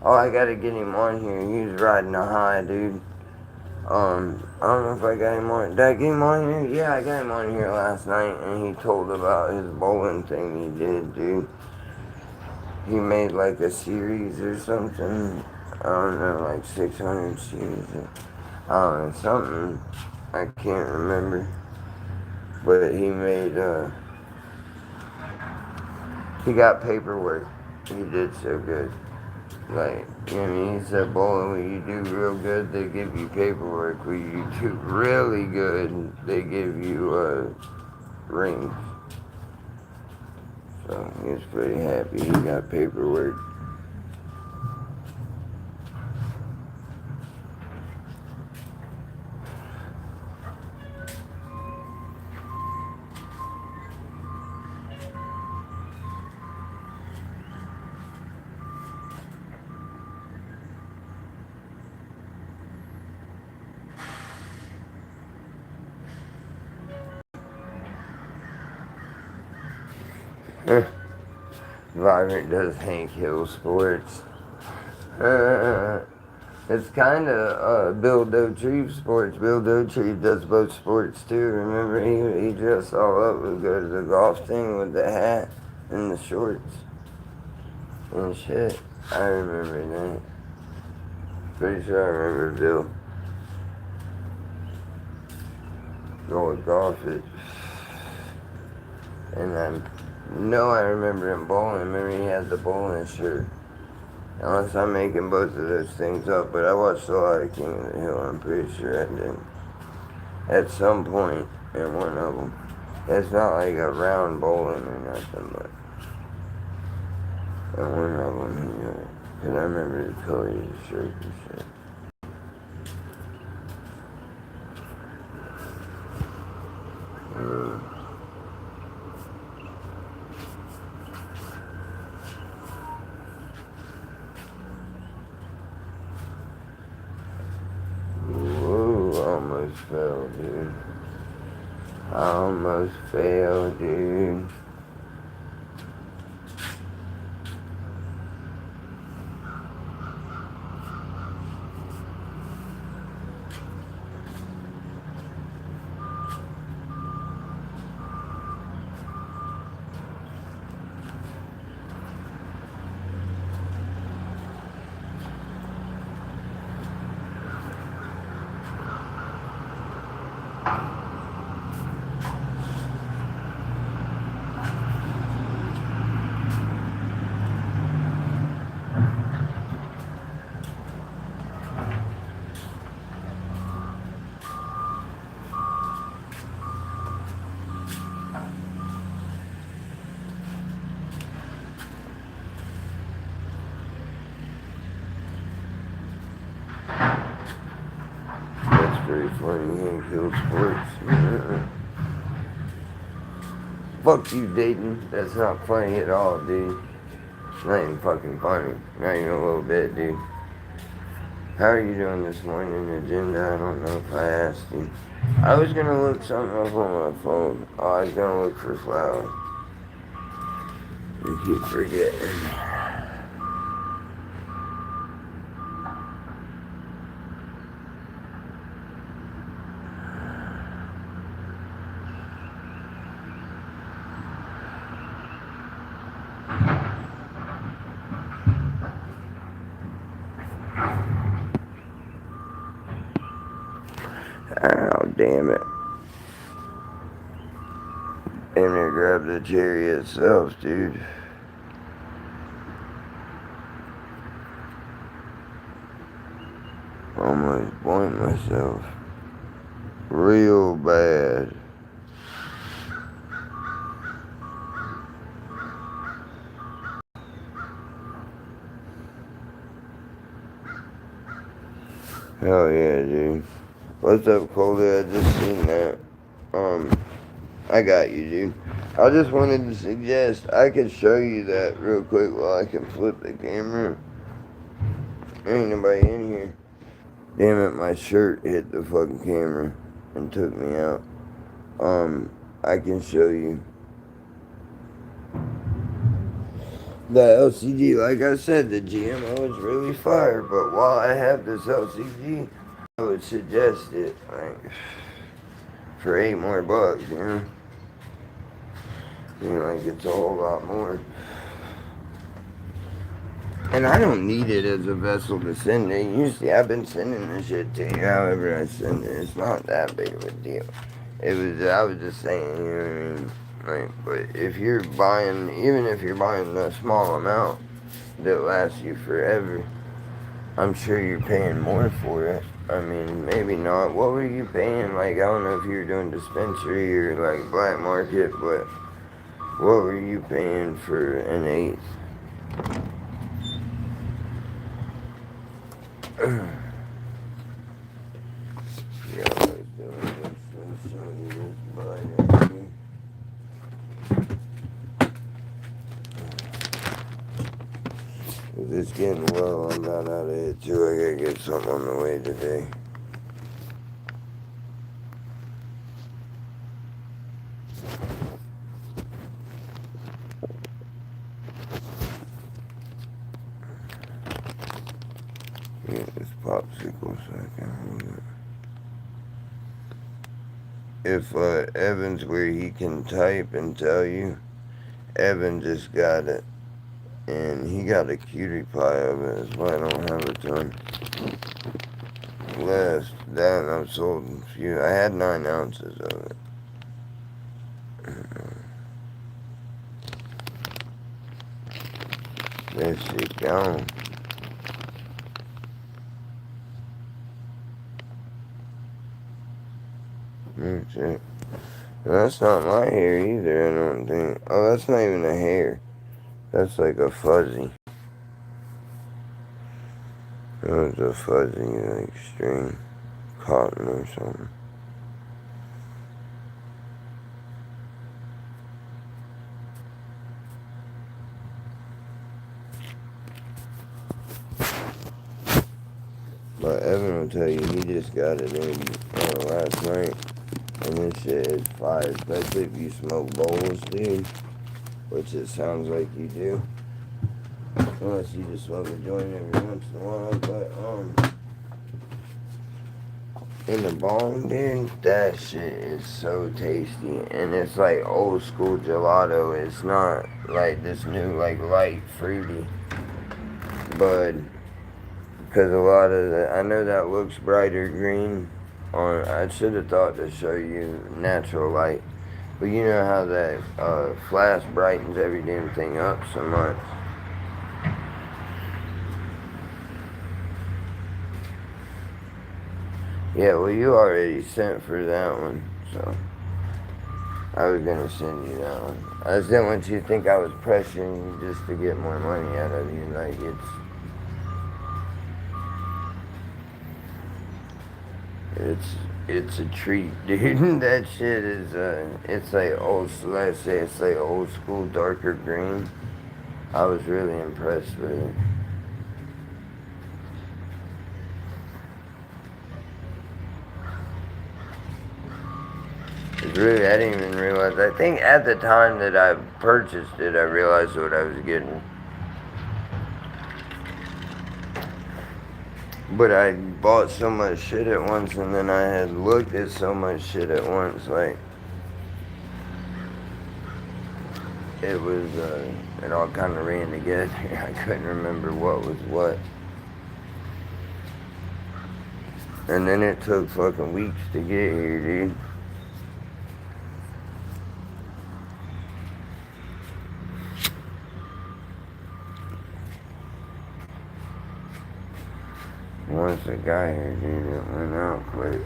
Oh, I gotta get him on here. He's riding a high, dude. I don't know if I got him on. Did I get him on here? Yeah, I got him on here last night, and he told about his bowling thing he did, dude. He made like a series or something. I don't know, like 600 series. I don't know, something. I can't remember. But he got paperwork. He did so good. Like, you know what I mean? He said, bowling, when you do real good, they give you paperwork. When you do really good, they give you rings. So he was pretty happy he got paperwork. Vibrant does Hank Hill sports. It's kind of Bill Dotrieve sports. Bill Dotrieve does both sports too. Remember, he dressed all up to go to the golf thing with the hat and the shorts and shit. I remember that. Pretty sure I remember Bill going golfing. And I remember him bowling. Remember he had the bowling shirt. Unless I'm making both of those things up, but I watched a lot of King of the Hill. I'm pretty sure I did. At some point in one of them. It's not like a round bowling or nothing, but in one of them, because I remember the color of the shirt and shit. Almost fell, dude. I almost fell, dude. That's pretty funny. Hank Hill sports. Fuck you, Dayton. That's not funny at all, dude. Not even fucking funny. Not even a little bit, dude. How are you doing this morning, agenda? I don't know if I asked you. I was gonna look something up on my phone. Oh, I was gonna look for flowers. I keep forgetting. Oh, damn it. And I grabbed the cherry itself, dude. always blame myself real bad. Hell yeah, dude. What's up, Coley? I just seen that. I got you, dude. I just wanted to suggest I could show you that real quick while I can flip the camera. Ain't nobody in here. Damn it, my shirt hit the fucking camera and took me out. I can show you. The LCD, like I said, the GMO is really fire, but while I have this LCD, I would suggest it, like, for $8 more, you know? You know, like, it's a whole lot more. And I don't need it as a vessel to send it. Usually, I've been sending this shit to you however I send it. It's not that big of a deal. I was just saying, you know what I mean? Like, but if you're buying, even if you're buying a small amount that lasts you forever, I'm sure you're paying more for it. I mean, maybe not. What were you paying? Like, I don't know if you were doing dispensary or like black market, but what were you paying for an eighth? Yeah, I was doing this. Let's show you this bite. It's getting low. I'm not out of it too. I gotta get something on the way today. Get this popsicle so I can hold it. If Evan's where he can type and tell you, Evan just got it. And he got a cutie pie of it. That's why I don't have a ton. Last that I've sold a few. I had 9 ounces of it. That shit gone. Shit. That's not my hair either, I don't think. Oh, that's not even a hair. That's like a fuzzy. That was a fuzzy, like, string. Cotton or something. But Evan will tell you, he just got it in last night. And this shit is fire, especially if you smoke bowls, dude. Which it sounds like you do. Unless you just smoke a joint every once in a while. But, in the bong, dude, that shit is so tasty. And it's like old school gelato. It's not like this new, like, light fruity. But, because a lot of the, I know that looks brighter green. I should have thought to show you natural light. But you know how that flash brightens every damn thing up so much. Yeah, well, you already sent for that one, so I was gonna send you that one. I just didn't want you to think I was pressuring you just to get more money out of you. Like, it's a treat, dude. That shit is it's like old. Let's say it's like old school darker green. I was really impressed with it. It's really, I didn't even realize. I think at the time that I purchased it, I realized what I was getting. But I bought so much shit at once, and then I had looked at so much shit at once, like, it was, it all kind of ran together. I couldn't remember what was what. And then it took fucking weeks to get here, dude. Once the guy here, dude, it went out quick.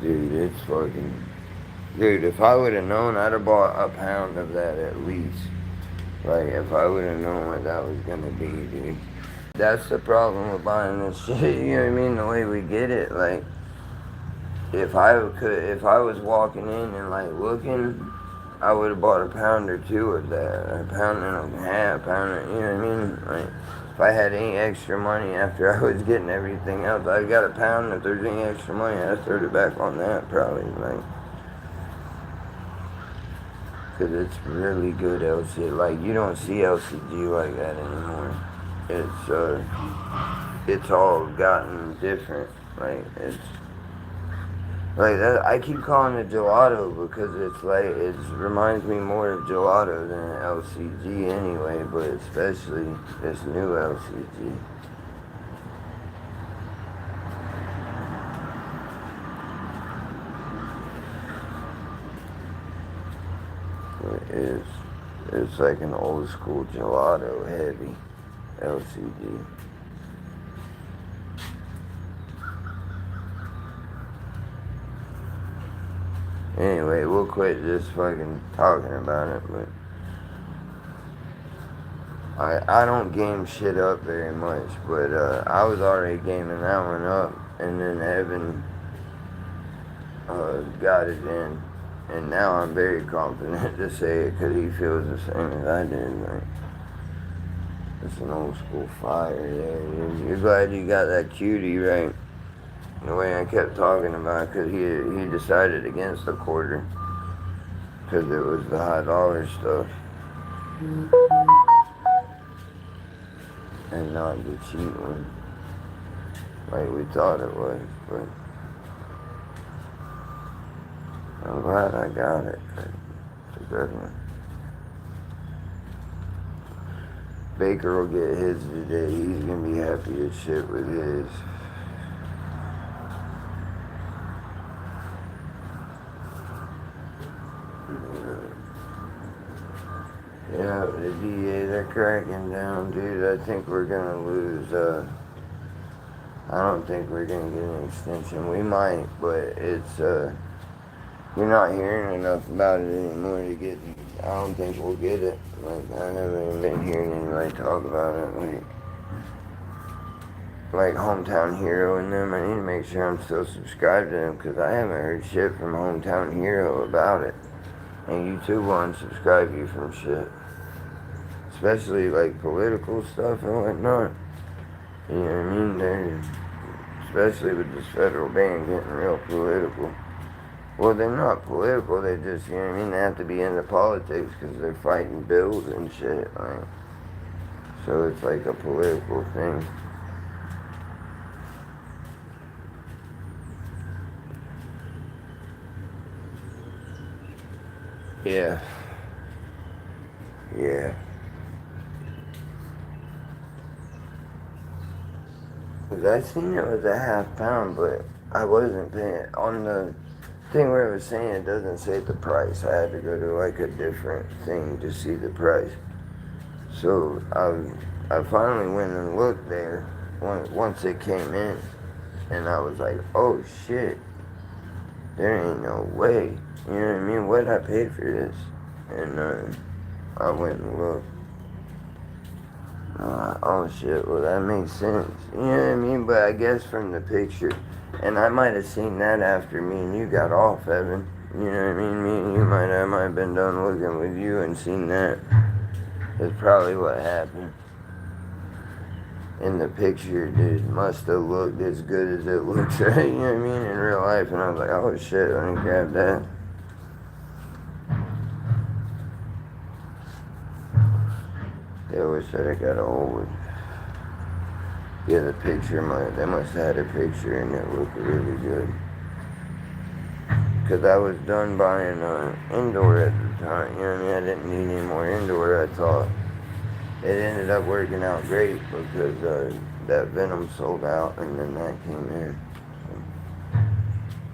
Dude, it's fucking... Dude, if I would have known, I'd have bought a pound of that at least. Like, if I would have known what that was gonna be, dude. That's the problem with buying this shit, you know what I mean? The way we get it, like, if I was walking in and, like, looking, I would have bought a pound or two of that. A pound and a half, you know what I mean? Like, if I had any extra money after I was getting everything else, I got a pound. If there's any extra money, I'd throw it back on that, probably, like. Because it's really good LCD. Like, you don't see LCD like that anymore. It's all gotten different. Like, it's like that. I keep calling it gelato because it's like, it reminds me more of gelato than LCD anyway, but especially this new LCD. It's like an old school gelato heavy LCD. Anyway, we'll quit just fucking talking about it, but I don't game shit up very much, but I was already gaming that one up, and then Evan got it in. And now I'm very confident to say it because he feels the same as I did. Like, it's an old school fire there. You're glad you got that cutie right. The way I kept talking about it, because he decided against the quarter because it was the high dollar stuff and not the cheap one like we thought it was. But I'm glad I got it. It's a good one. Baker will get his today. He's going to be happy as shit with his. Yeah, the DA, they're cracking down, dude. I think we're going to lose. I don't think we're going to get an extension. We might, but it's... You're not hearing enough about it anymore to get. I don't think we'll get it. Like, I haven't even been hearing anybody talk about it. Like Hometown Hero and them. I need to make sure I'm still subscribed to them because I haven't heard shit from Hometown Hero about it. And YouTube will unsubscribe you from shit, especially like political stuff and whatnot. You know what I mean? Especially with this federal ban getting real political. Well, they're not political, they just, you know what I mean, they have to be into politics because they're fighting bills and shit, like, so it's like a political thing. Yeah. Yeah. Because I seen it was a half pound, but I wasn't paying on the thing where it was saying it doesn't say the price. I had to go to like a different thing to see the price. So I finally went and looked there once it came in, and I was like, oh shit, there ain't no way. You know what I mean? What did I pay for this? And I went and looked. Oh shit, well that makes sense. You know what I mean? But I guess from the picture, and I might have seen that after me and you got off, Evan. You know what I mean? Me and you might have been done looking with you and seen that. That's probably what happened. In the picture, dude, must have looked as good as it looks, right? You know what I mean? In real life, and I was like, oh shit, let me grab that. They always said I got old. Yeah, the picture, they must have had a picture and it looked really good. Because I was done buying indoor at the time, you know what I mean? I didn't need any more indoor, I thought. it ended up working out great because that Venom sold out and then that came in. So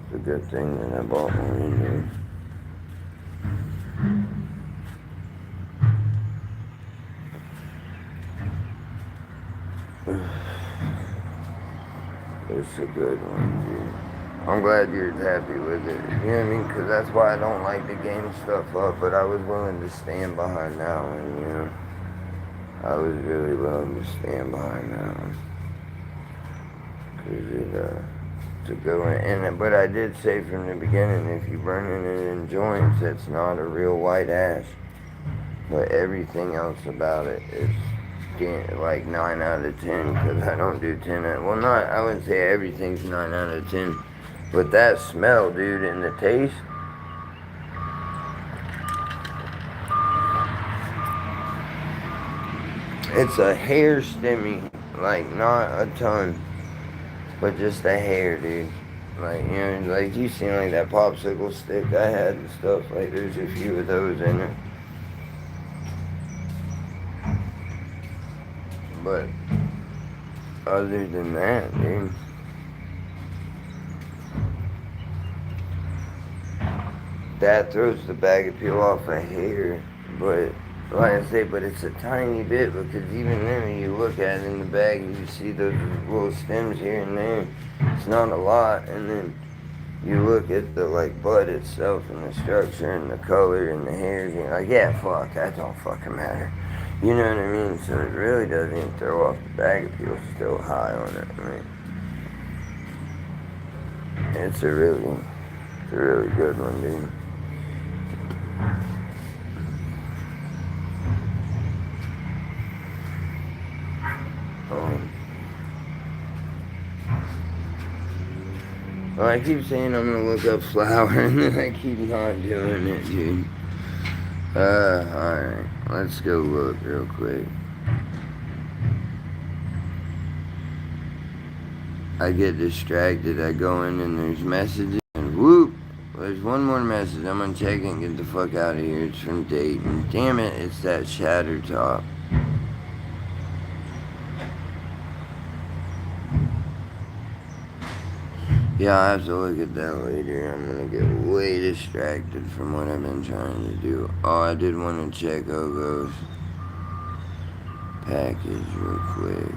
it's a good thing that I bought one in there. It's a good one, dude. I'm glad you're happy with it. You know what I mean? Because that's why I don't like to game stuff up, but I was willing to stand behind that one, you know? I was really willing to stand behind that one. Because it's a good one. But I did say from the beginning, if you're burning it in joints, it's not a real white ash. But everything else about it is like 9 out of 10 because I don't do 10. Well, not, I wouldn't say everything's 9 out of 10. But that smell, dude, and the taste, it's a hair stimmy, like not a ton, but just a hair, dude. Like, you know, like you seen like that popsicle stick I had and stuff, like there's a few of those in it. But other than that, dude, that throws the bag of peel off a hair. But like I say, but it's a tiny bit because even then when you look at it in the bag, you see those little stems here and there. It's not a lot, and then you look at the like bud itself and the structure and the color and the hairs, and you're like, yeah, fuck, that don't fucking matter. You know what I mean? So it really doesn't even throw off the bag if you're still high on it. I mean, it's a really good one, dude. Um, well, I keep saying I'm gonna look up flour, and then I keep not doing it, dude. Alright, let's go look real quick. I get distracted. I go in and there's messages and whoop, there's one more message. I'm gonna check it and get the fuck out of here. It's from Dayton. Damn it, it's that shatter top. Yeah, I'll have to look at that later. I'm gonna get way distracted from what I've been trying to do. Oh, I did want to check Ogo's package real quick.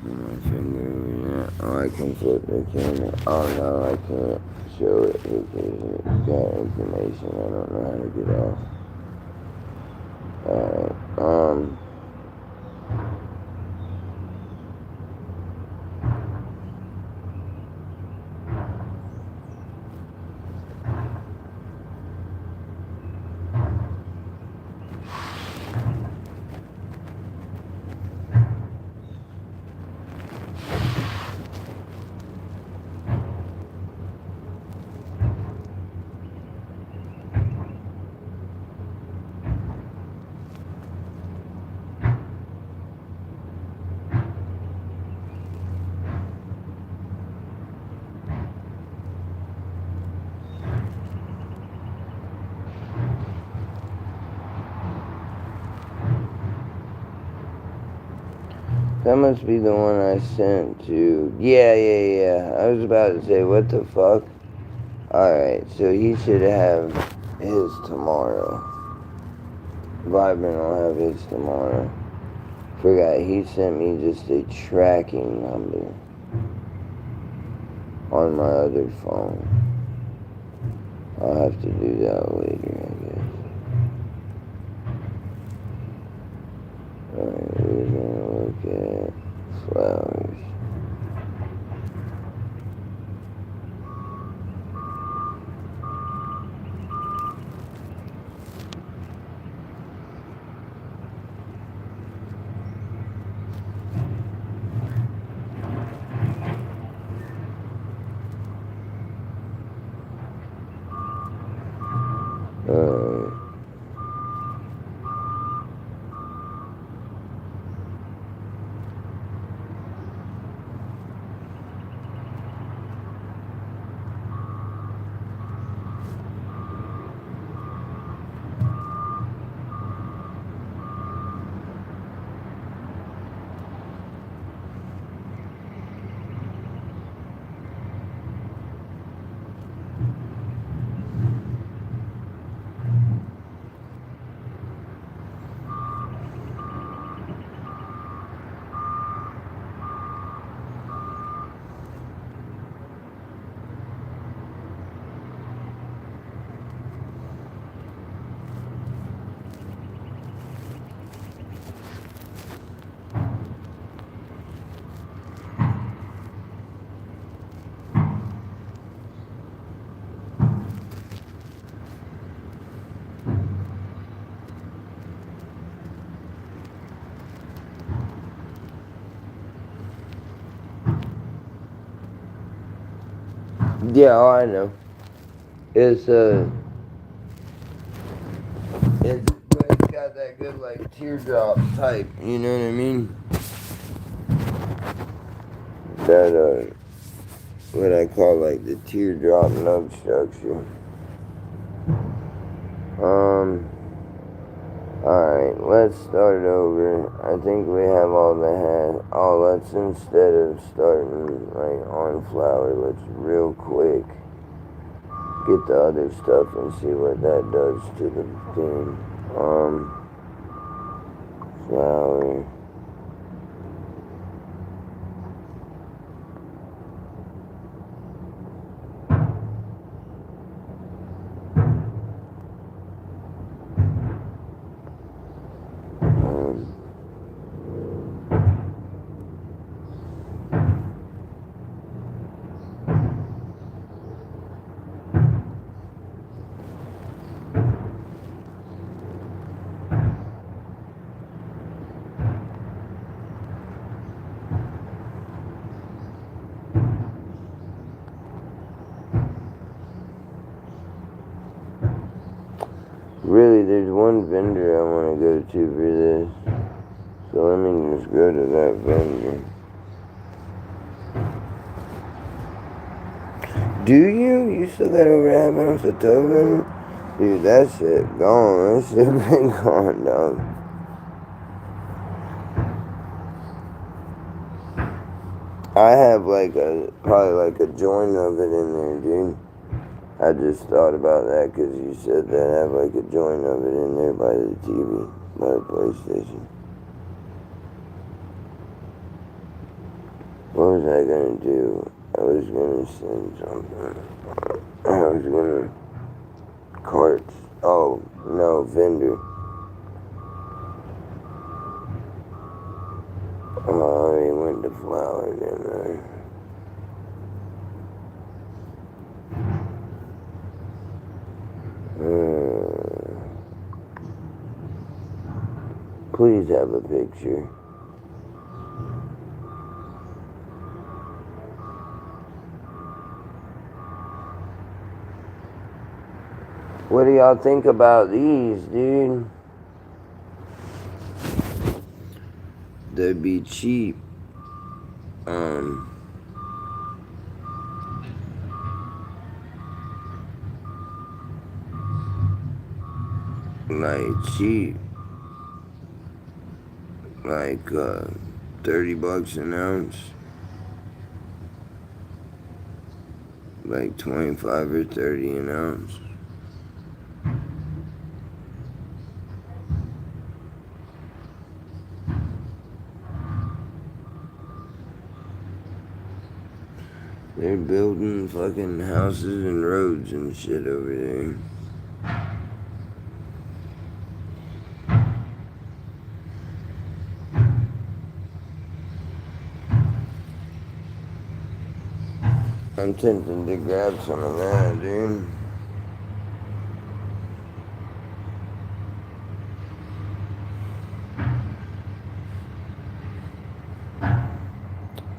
My finger, yeah. Oh, I can flip the camera. Oh no, I can't show it because it's got information I don't know how to get off. Alright, that must be the one I sent to. Yeah. I was about to say, what the fuck? Alright, so he should have his tomorrow. Vibrant will have his tomorrow. Forgot, he sent me just a tracking number on my other phone. I'll have to do that later, I guess. Alright, we're gonna look at flowers. Alright. Yeah, oh, I know. It's but it's got that good like teardrop type. You know what I mean? That what I call like the teardrop nub structure. Alright, let's start over. I think we have all the hash. Oh, let's, instead of starting like on flour, let's real quick get the other stuff and see what that does to the thing. Flour. Really, there's one vendor I want to go to for this. So let me just go to that vendor. Do you? You still got over half ounce of tofu? Dude, that shit gone. That shit been gone, dog. I have probably like a joint of it in there, dude. I just thought about that because you said that I have like a joint of it in there by the TV, by the PlayStation. What was I gonna do? I was gonna send something. I was gonna carts. Oh no, vendor. Oh, I already went to flour, didn't I? Please have a picture. What do y'all think about these, dude? They'd be cheap. Like cheap. Like, $30 an ounce. Like 25 or 30 an ounce. They're building fucking houses and roads and shit over there. I'm tempted to grab some of that, dude.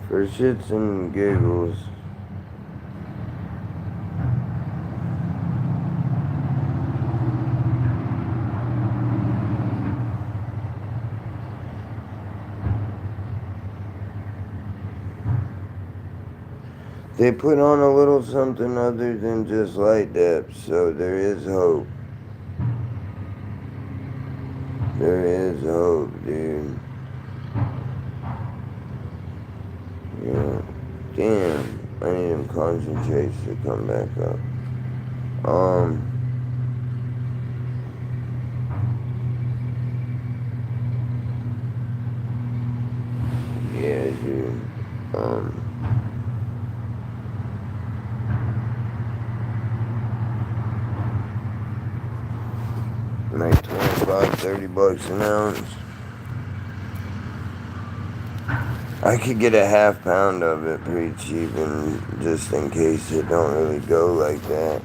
For shits and giggles. They put on a little something other than just light depth, so there is hope. There is hope, dude. Yeah. Damn. I need them concentrates to come back up. Yeah, dude. Like 25, $30 an ounce. I could get a half pound of it pretty cheap, and just in case it don't really go like that.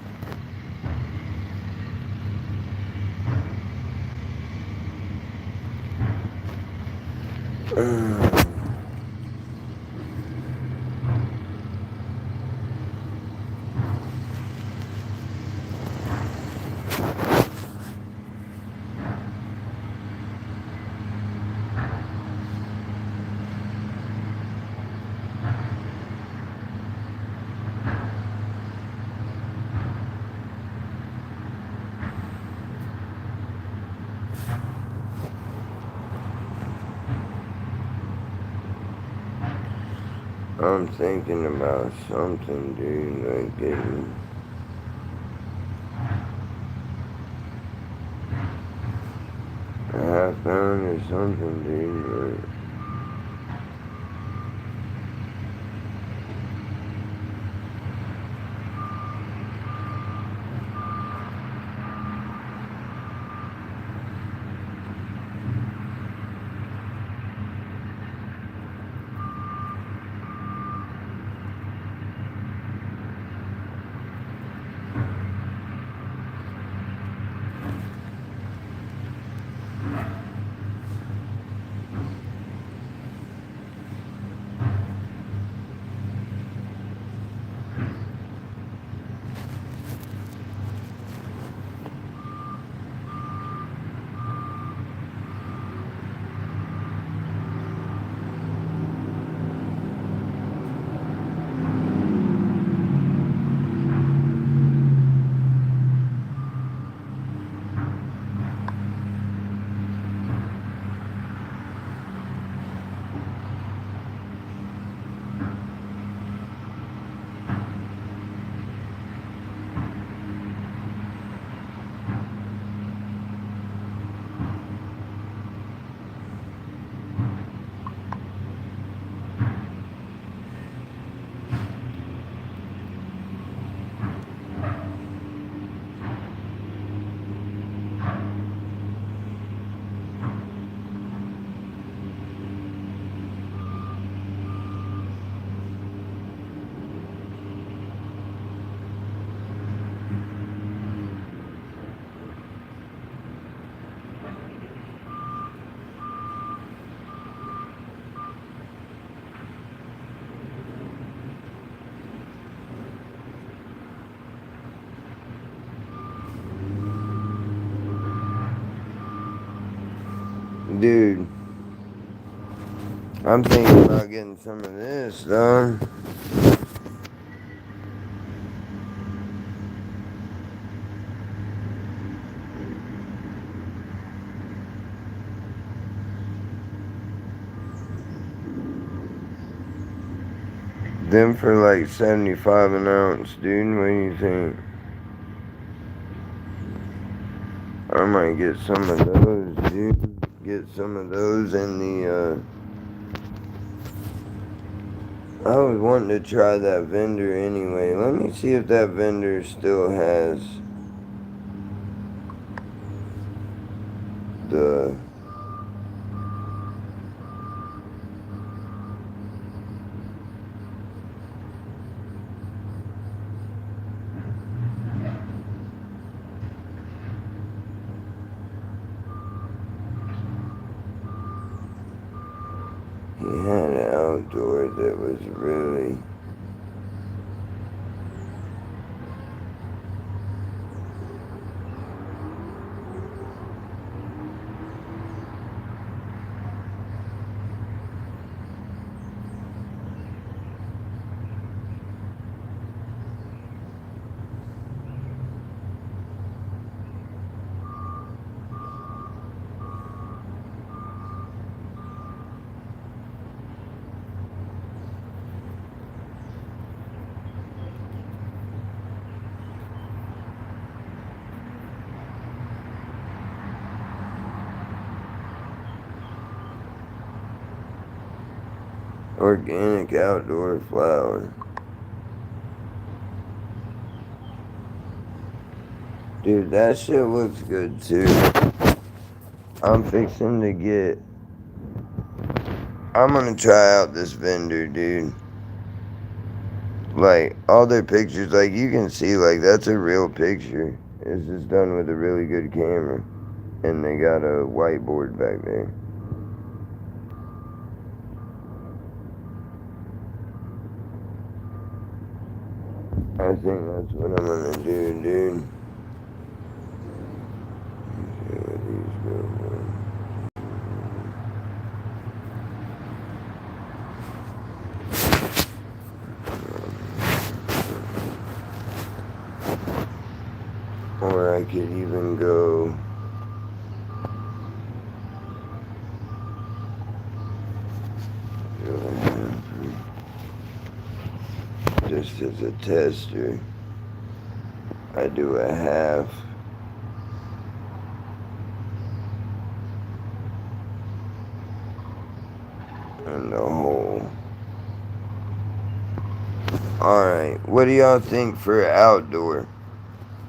I'm thinking about something, dude, like getting a half pound or something, dude. Like, dude, I'm thinking about getting some of this, done. Them for like 75 an ounce, dude. What do you think? I might get some of those, dude. Get some of those in the, I was wanting to try that vendor anyway. Let me see if that vendor still has the... He had an outdoor that was really... Organic outdoor flower. Dude, that shit looks good too. I'm fixing to get... I'm gonna try out this vendor, dude. Like, all their pictures, like, you can see, like, that's a real picture. It's just done with a really good camera. And they got a whiteboard back there. I think that's what I'm gonna do, dude. I could even go just as a tester. I do a half. And the whole. Alright, what do y'all think for outdoor?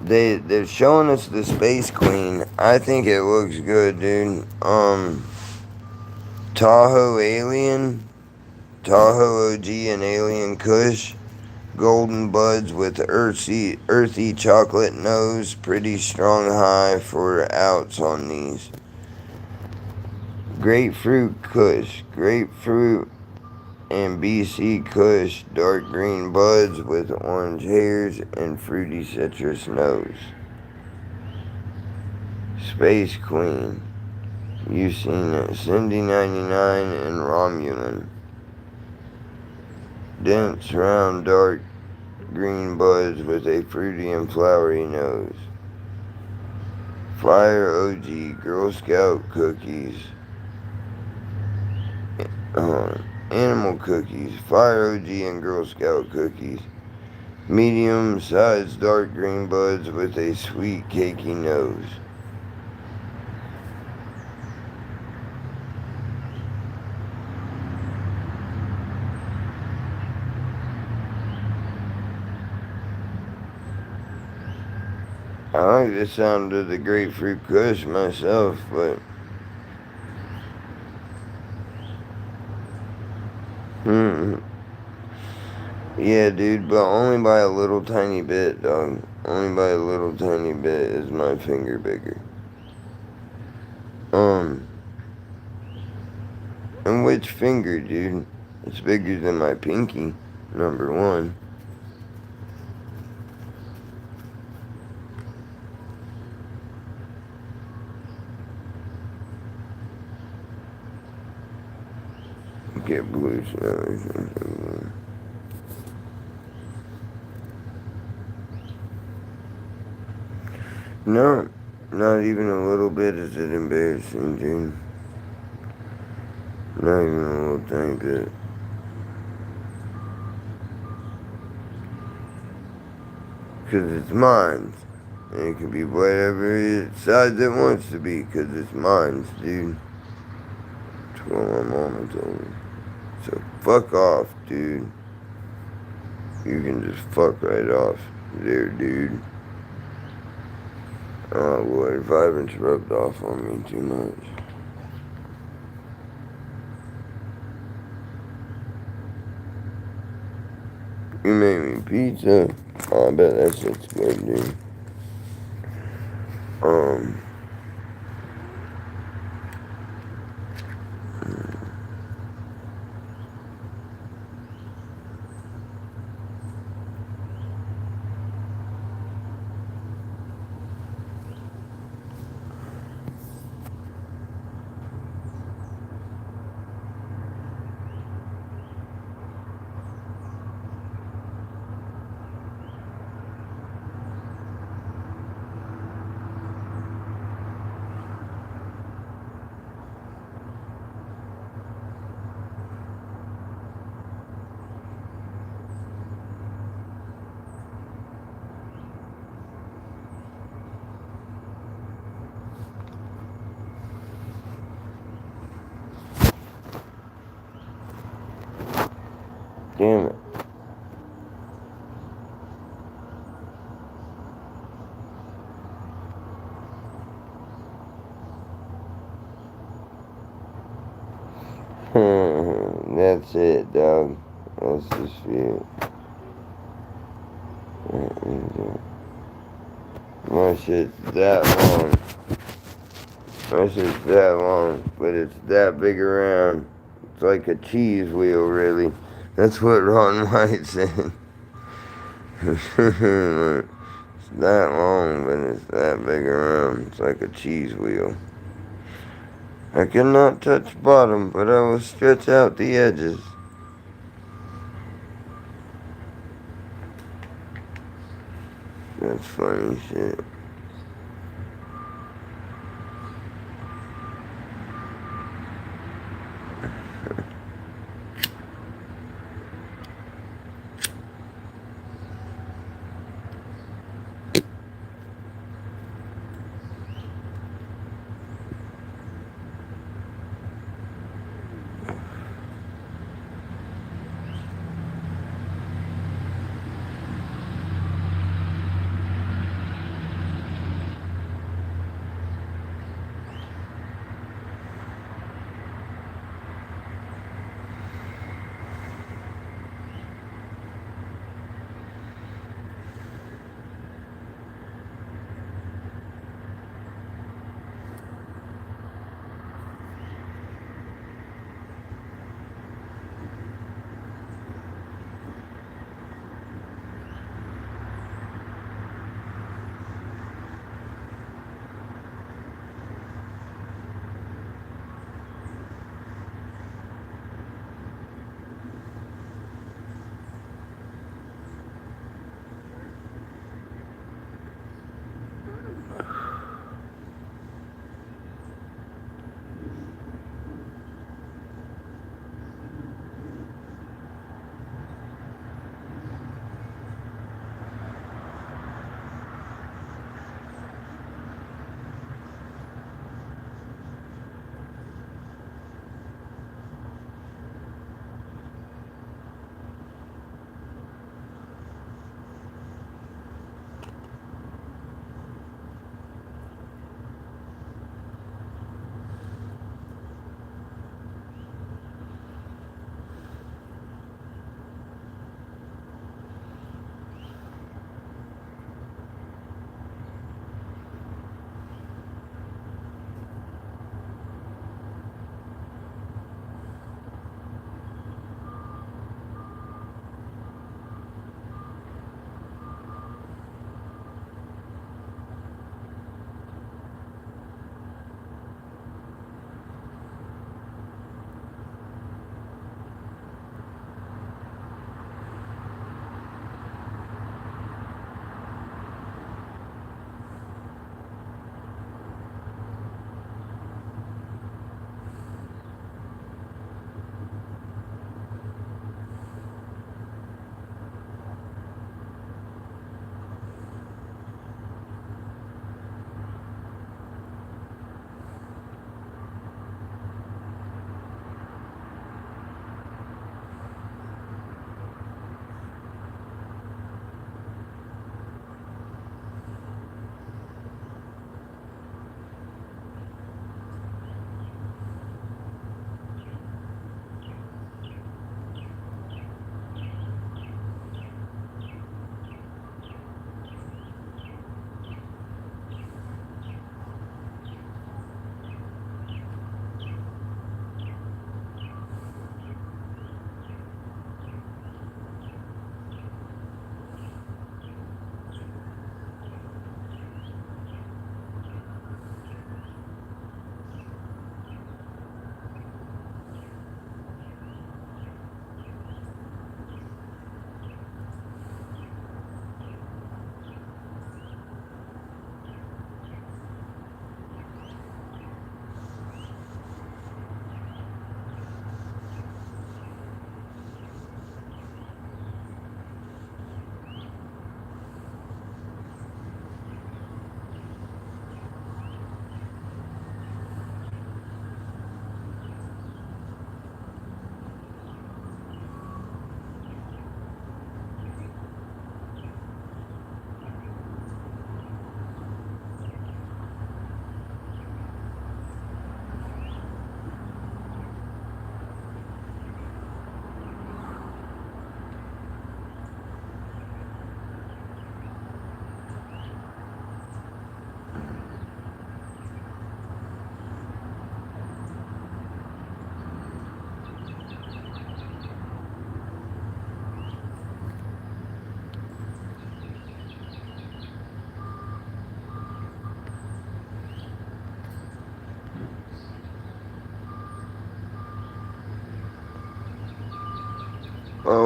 They're showing us the Space Queen. I think it looks good, dude. Tahoe Alien, Tahoe OG and Alien Kush, golden buds with earthy chocolate nose, pretty strong high for outs on these. Grapefruit Kush, grapefruit and BC Kush, dark green buds with orange hairs and fruity citrus nose. Space Queen, you've seen it, Cindy 99 and Romulan. Dense, round, dark green buds with a fruity and flowery nose. Fire OG, Girl Scout cookies. Animal cookies, Fire OG and Girl Scout cookies. Medium-sized dark green buds with a sweet, cakey nose. I like the sound of the grapefruit kush myself, but yeah, dude, but only by a little tiny bit, dog. Only by a little tiny bit is my finger bigger. And which finger, dude? It's bigger than my pinky, number one. Get blue snow. No, not even a little bit is it embarrassing, dude. Not even a little tiny bit. Because it's mine. And it can be whatever size it wants to be, because it's mine, dude. That's what my mama told me. So fuck off, dude. You can just fuck right off there, dude. Oh Lord, vibrance rubbed off on me too much. You made me pizza. Oh, I bet that shit's good, dude. Damn it. That's it, dog. That's just it. My shit's that long. My shit's that long, but it's that big around. It's like a cheese wheel, really. That's what Ron White said. It's that long, but it's that big around. It's like a cheese wheel. I cannot touch bottom, but I will stretch out the edges. That's funny shit.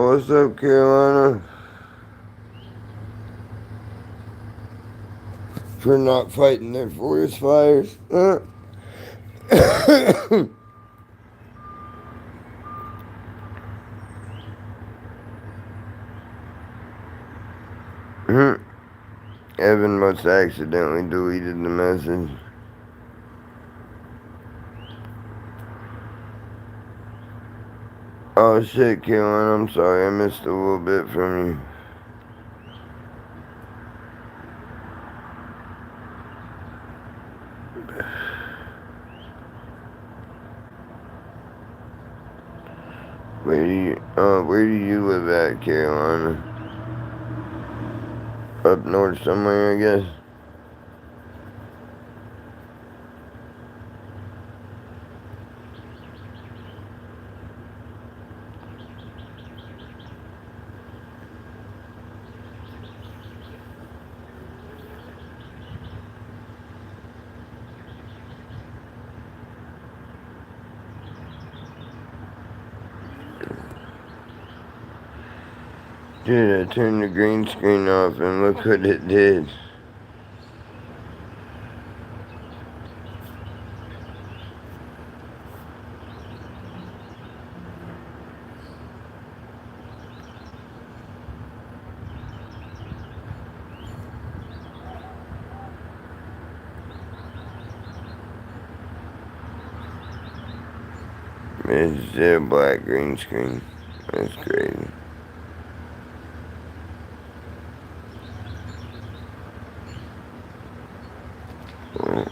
what's up, Carolina? For not fighting their forest fires. Evan must have accidentally deleted the message. Oh shit, Carolina, I'm sorry, I missed a little bit from you. Where do you live at, Carolina? Up north somewhere, I guess. Dude, I turned the green screen off and look what it did. It's a black green screen. That's crazy. Well,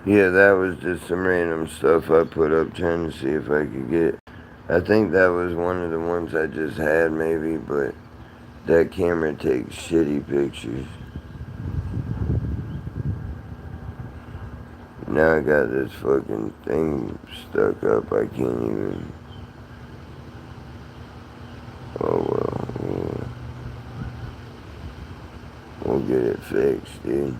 yeah, that was just some random stuff I put up trying to see if I could get. I think that was one of the ones I just had maybe, but that camera takes shitty pictures. Now I got this fucking thing stuck up, I can't even. Oh well, we'll get it fixed, dude.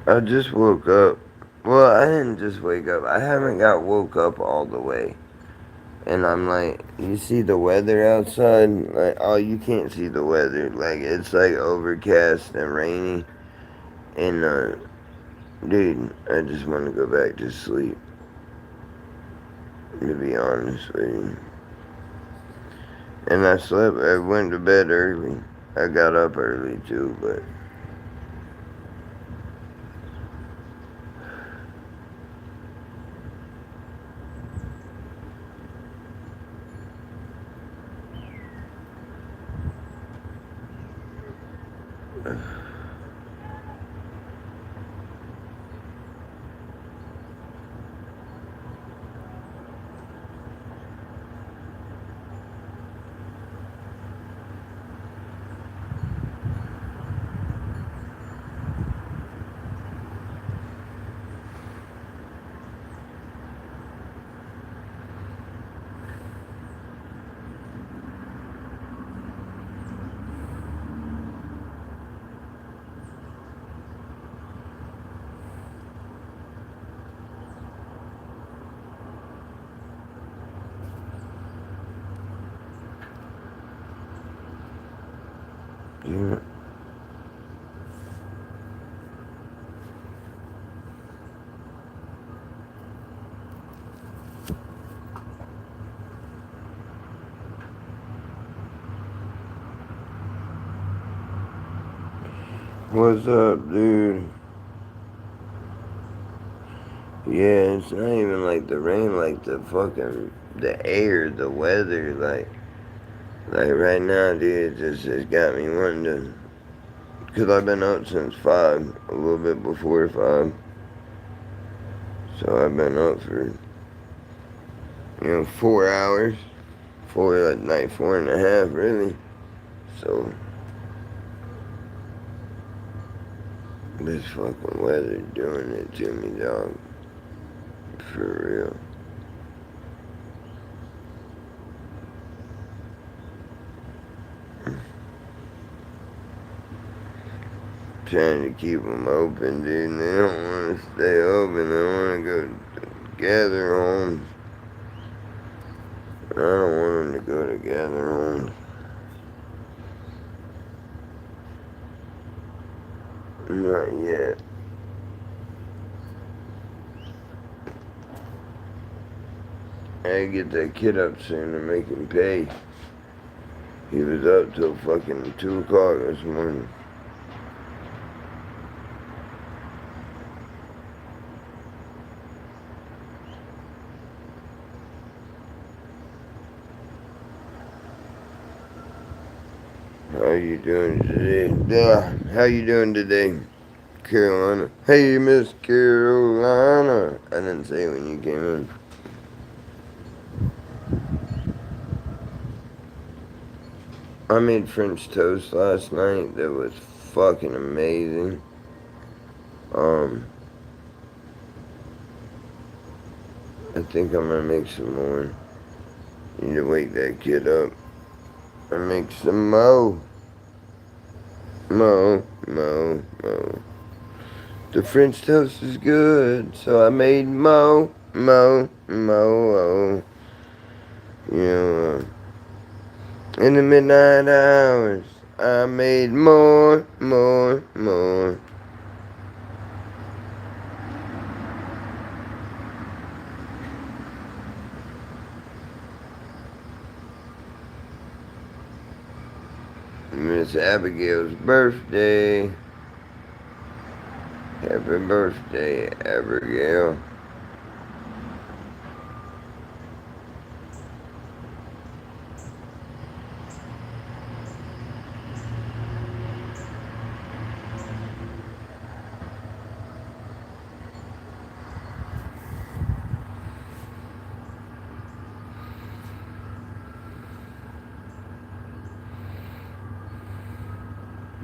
I just woke up. Well, I didn't just wake up. I haven't got woke up all the way. And I'm like, you see the weather outside? Like, oh, you can't see the weather. Like, it's like overcast and rainy. And, dude, I just want to go back to sleep. To be honest with you. And I slept, I went to bed early. I got up early too, but yeah. What's up, dude? Yeah, it's not even like the rain, like the air, the weather, like right now, dude, it just has got me wanting to, because I've been up since 5, a little bit before 5, so I've been up for, 4 hours, at night, 4.5, really, so, this fucking weather doing it to me, dog, for real. Trying to keep them open, dude. They don't want to stay open. They want to go gather homes. I don't want them to go to gather homes. Not yet. I get that kid up soon and make him pay. He was up till fucking 2 o'clock this morning. How you doing today? Yeah, how you doing today, Carolina? Hey, Miss Carolina. I didn't say when you came in. I made French toast last night that was fucking amazing. Um, I think I'm gonna make some more. Need to wake that kid up and make some mo. Mo. The French toast is good, so I made mo. In the midnight hours, I made more. Miss Abigail's birthday. Happy birthday, Abigail.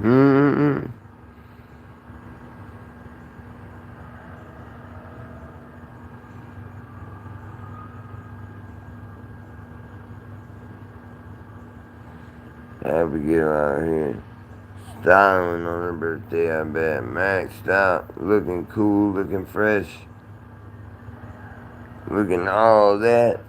Mm-mm. Abigail out here styling on her birthday, I bet. Maxed out, looking cool, looking fresh, looking all that.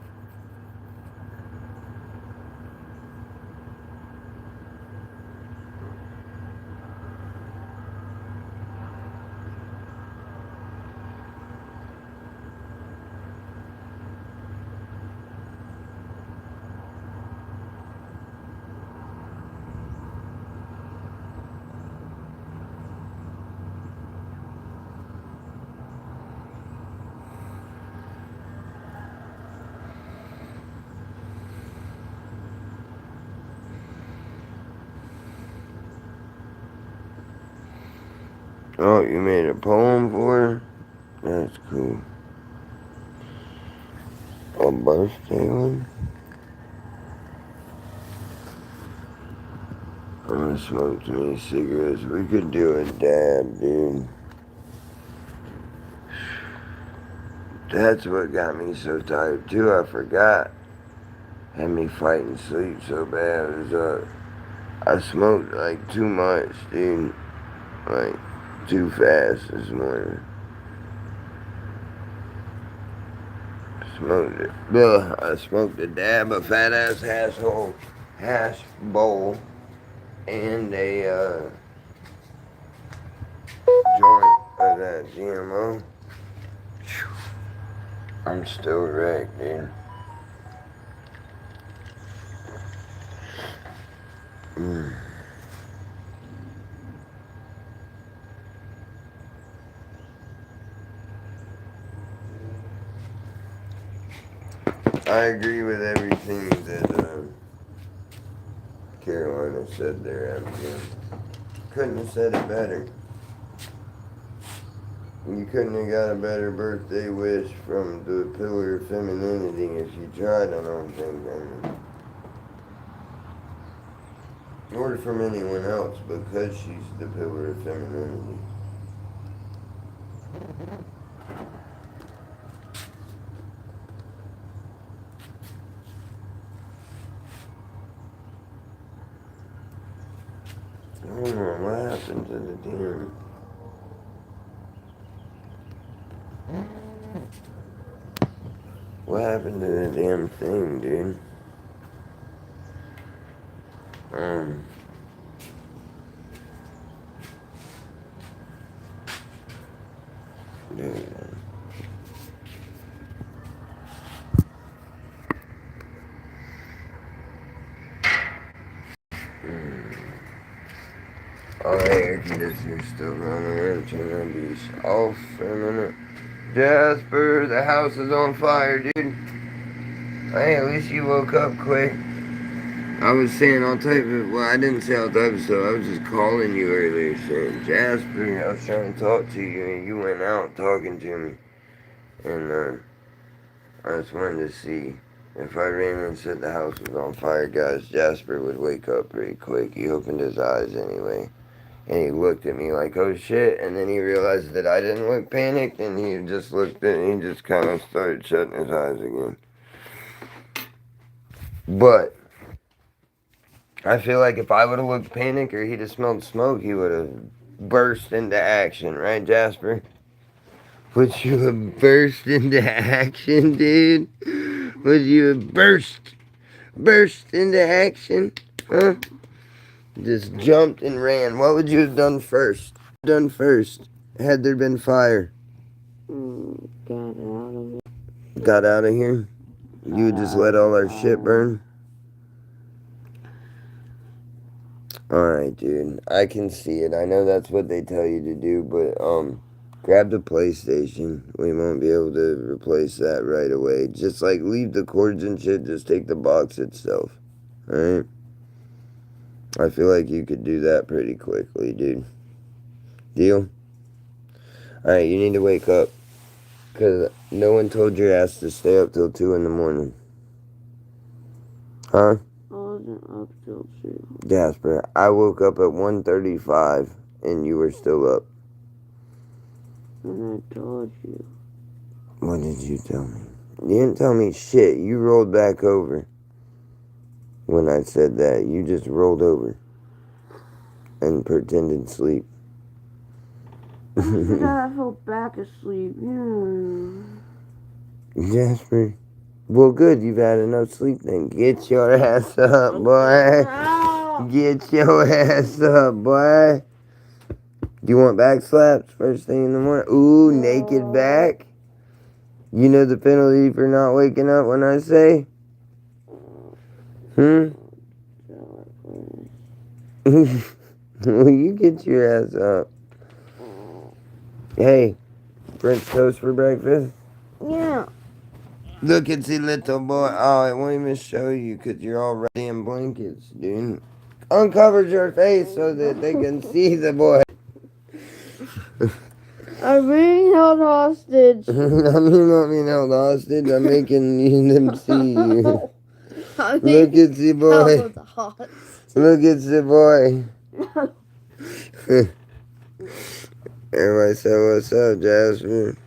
Oh, you made a poem for her? That's cool. A birthday one? I'm gonna smoke too many cigarettes. We could do a dab, dude. That's what got me so tired too. I forgot. Had me fighting sleep so bad. It was I smoked like too much, dude. Like too fast this morning. Smoked it. Ugh, I smoked a dab, a fat ass hash bowl, and a joint of that GMO. I'm still wrecked, dude. I agree with everything that Carolina said there, MJ. Couldn't have said it better. You couldn't have got a better birthday wish from the pillar of femininity if you tried, I don't think. I mean, or from anyone else, because she's the pillar of femininity. I don't know what happened to the damn. What happened to the damn thing, dude? Dude. Oh, the air conditioner's still running. We're gonna turn that beast off for a minute. Jasper, the house is on fire, dude. Hey, at least you woke up quick. I was saying all type of, well, I didn't say all type of stuff. I was just calling you earlier saying, Jasper, I was trying to talk to you and you went out talking to me. And, I just wanted to see if I ran and said the house was on fire, guys, Jasper would wake up pretty quick. He opened his eyes anyway. And he looked at me like, oh shit. And then he realized that I didn't look panicked. And he just looked at me and he just kind of started shutting his eyes again. But I feel like if I would have looked panicked or he'd have smelled smoke, he would have burst into action. Right, Jasper? Would you have burst into action, dude? Would you have burst into action? Huh? Just jumped and ran. What would you have done first? Had there been fire? Got out of it. Got out of here? You would just let all our shit burn? Alright, dude. I can see it. I know that's what they tell you to do, but, grab the PlayStation. We won't be able to replace that right away. Just, like, leave the cords and shit. Just take the box itself. Alright? I feel like you could do that pretty quickly, dude. Deal? Alright, you need to wake up. Because no one told your ass to stay up till 2 in the morning. Huh? I wasn't up till 2. Jasper, I woke up at 1:35 and you were still up. And I told you. What did you tell me? You didn't tell me shit. You rolled back over when I said that. You just rolled over. and pretended sleep. I forgot I fell back asleep. Yeah. Jasper. Well, good. You've had enough sleep then. Get your ass up, boy. Get your ass up, boy. Do you want back slaps first thing in the morning? Ooh, naked back. You know the penalty for not waking up when I say? Will you get your ass up? Hey, French toast for breakfast? Yeah. Look at the little boy. Oh, it won't even show you because you're all ready in blankets, dude. Uncover your face so that they can see the boy. I'm being held hostage. I'm not being held hostage. I'm making them see you. I'm Look being at the boy. held hostage. Look at the boy. Everybody say what's up, Jasper.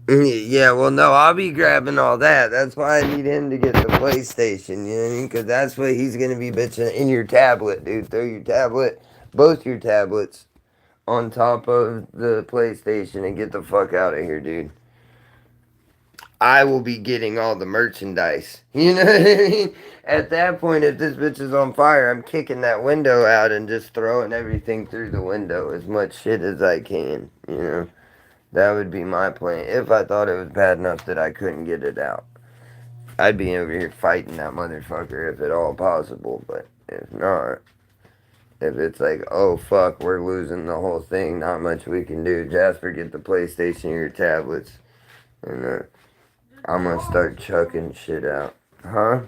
Yeah, well, no, I'll be grabbing all that. That's why I need him to get the PlayStation, you know what I mean? Because that's what he's going to be bitching in your tablet, dude. Throw your tablet, both your tablets, on top of the PlayStation and get the fuck out of here, dude. I will be getting all the merchandise. You know what I mean? At that point, if this bitch is on fire, I'm kicking that window out and just throwing everything through the window, as much shit as I can, you know? That would be my plan. If I thought it was bad enough that I couldn't get it out, I'd be over here fighting that motherfucker if at all possible. But if not, if it's like, oh fuck, we're losing the whole thing, not much we can do. Jasper, get the PlayStation or your tablets. And I'm gonna start chucking shit out. Huh?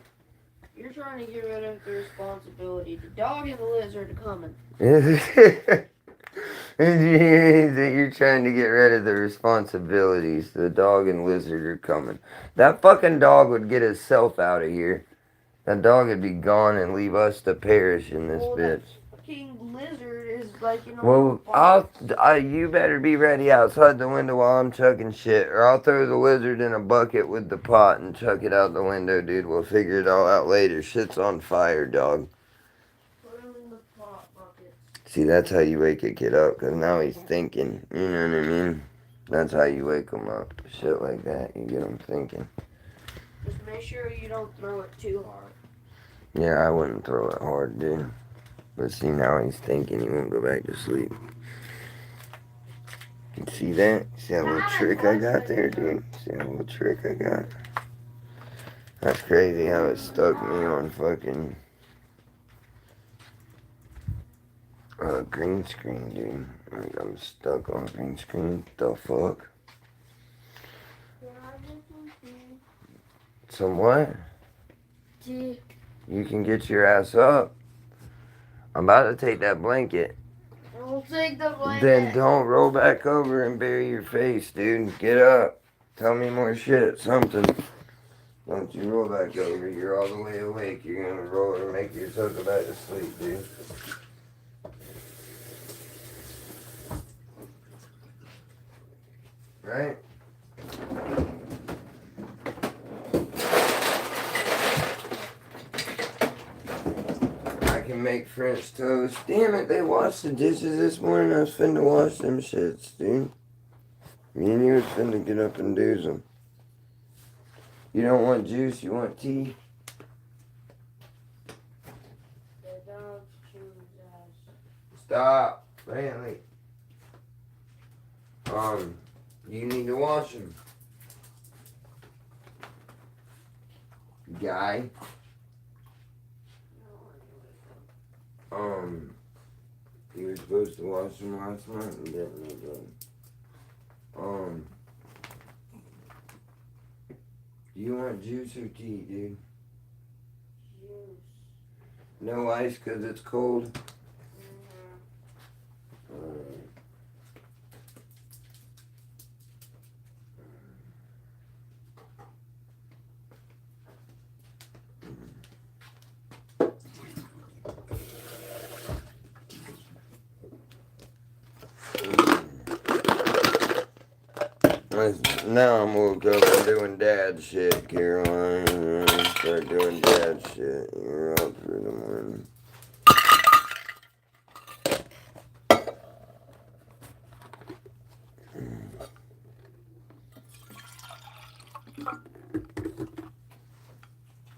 You're trying to get rid of the responsibility. The dog and the lizard are coming. That you're trying to get rid of the responsibilities. The dog and lizard are coming. That fucking dog would get himself out of here. That dog would be gone and leave us to perish in this bitch. That fucking lizard is like, Well, you better be ready outside the window while I'm chucking shit, or I'll throw the lizard in a bucket with the pot and chuck it out the window, dude. We'll figure it all out later. Shit's on fire, dog. Put him in the pot bucket. See, that's how you wake a kid up, because now he's thinking. You know what I mean? That's how you wake him up. Shit like that, you get him thinking. Just make sure you don't throw it too hard. Yeah, I wouldn't throw it hard, dude. But see, now he's thinking he won't go back to sleep. You see that? See that little trick I got there, dude? See that little trick I got? That's crazy how it stuck me on fucking green screen, dude. Like, I'm stuck on green screen. The fuck? Some what? You can get your ass up. I'm about to take that blanket. I'll take the blanket. Then don't roll back over and bury your face, dude. Get up. Tell me more shit. Something. Don't you roll back over. You're all the way awake. You're gonna roll and make yourself go back to sleep, dude. Right? I can make French toast. Damn it, they washed the dishes this morning. I was finna wash them shits, dude. Me and you was finna get up and do them. You don't want juice, you want tea? Stop, Brantley. You need to wash them. Guy. You were supposed to wash them last night and didn't again. Do you want juice or tea, dude? Juice. No ice because it's cold? Now I'm woke up and doing dad shit, Caroline. Start doing dad shit. You're up for the morning.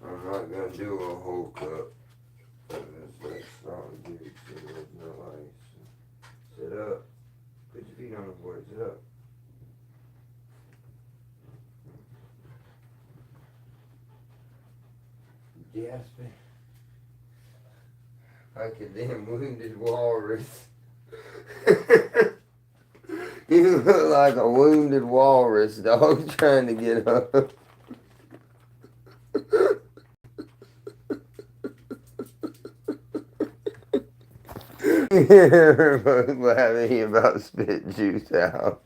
I'm not gonna do a whole cup. That's strong juice, so there's no ice. Sit up. Put your feet on the floor. Sit up. Jasper. Like a damn wounded walrus. You look like a wounded walrus, dog, trying to get up. We're both laughing about spit juice out.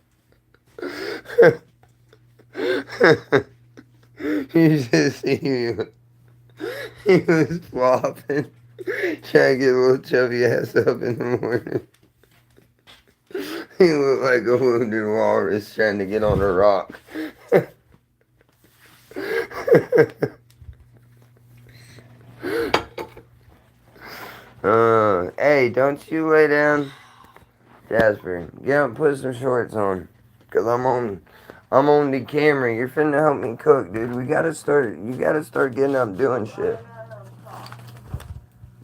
You should see him. He was flopping, trying to get a little chubby ass up in the morning. He looked like a wounded walrus trying to get on a rock. Hey, don't you lay down. Jasper, get up and put some shorts on. Cause I'm on the camera. You're finna help me cook, dude. You gotta start getting up doing shit.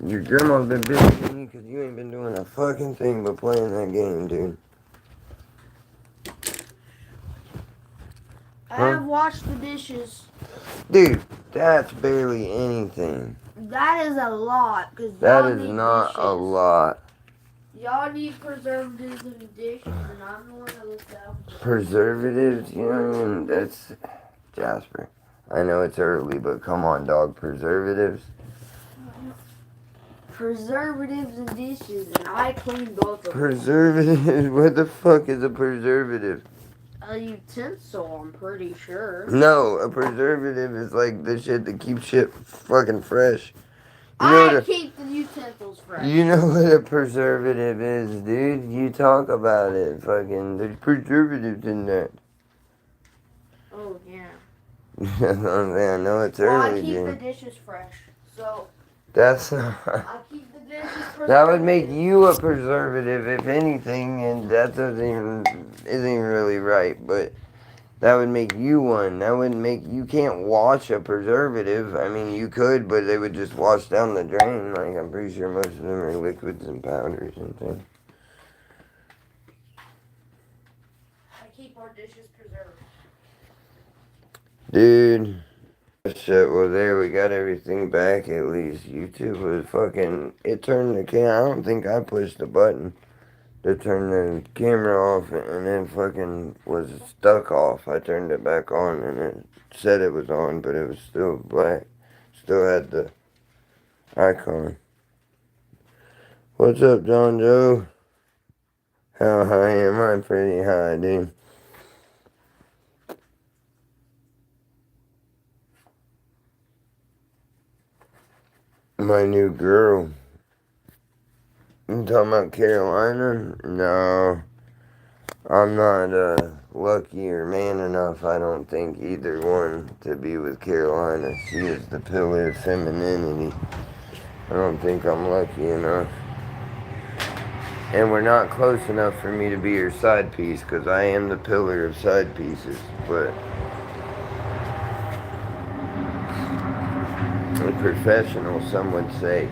Your grandma's been busy with me because you ain't been doing a fucking thing but playing that game, dude. I have washed the dishes. Dude, that's barely anything. That is a lot. That is not a lot. Y'all need preservatives in the dishes, and I'm the one that looks out. Preservatives? You know what I mean? That's... Jasper. I know it's early, but come on, dog. Preservatives? Preservatives and dishes, and I clean both of them. Preservatives? What the fuck is a preservative? A utensil, I'm pretty sure. No, a preservative is like the shit that keeps shit fucking fresh. You know keep the utensils fresh. You know what a preservative is, dude. You talk about it. Fucking, there's preservatives in that. Oh, yeah. That's what I'm saying. I know it's Well, early, I keep dude. the dishes fresh, so... That's not... I keep the dishes fresh. That would make you a preservative, if anything, and that isn't even really right, but that would make you one. That wouldn't make... You can't wash a preservative. I mean, you could, but they would just wash down the drain. Like, I'm pretty sure most of them are liquids and powders and things. I keep our dishes preserved. Dude. Shit, well there, we got everything back at least. YouTube was fucking... It turned the camera... I don't think I pushed the button to turn the camera off, and then fucking was stuck off. I turned it back on, and it said it was on, but it was still black. Still had the icon. What's up, John Joe? How high am I? Pretty high, dude. My new girl. You talking about Carolina? No. I'm not lucky or man enough, I don't think, either one to be with Carolina. She is the pillar of femininity. I don't think I'm lucky enough. And we're not close enough for me to be her side piece, because I am the pillar of side pieces. But a professional, some would say.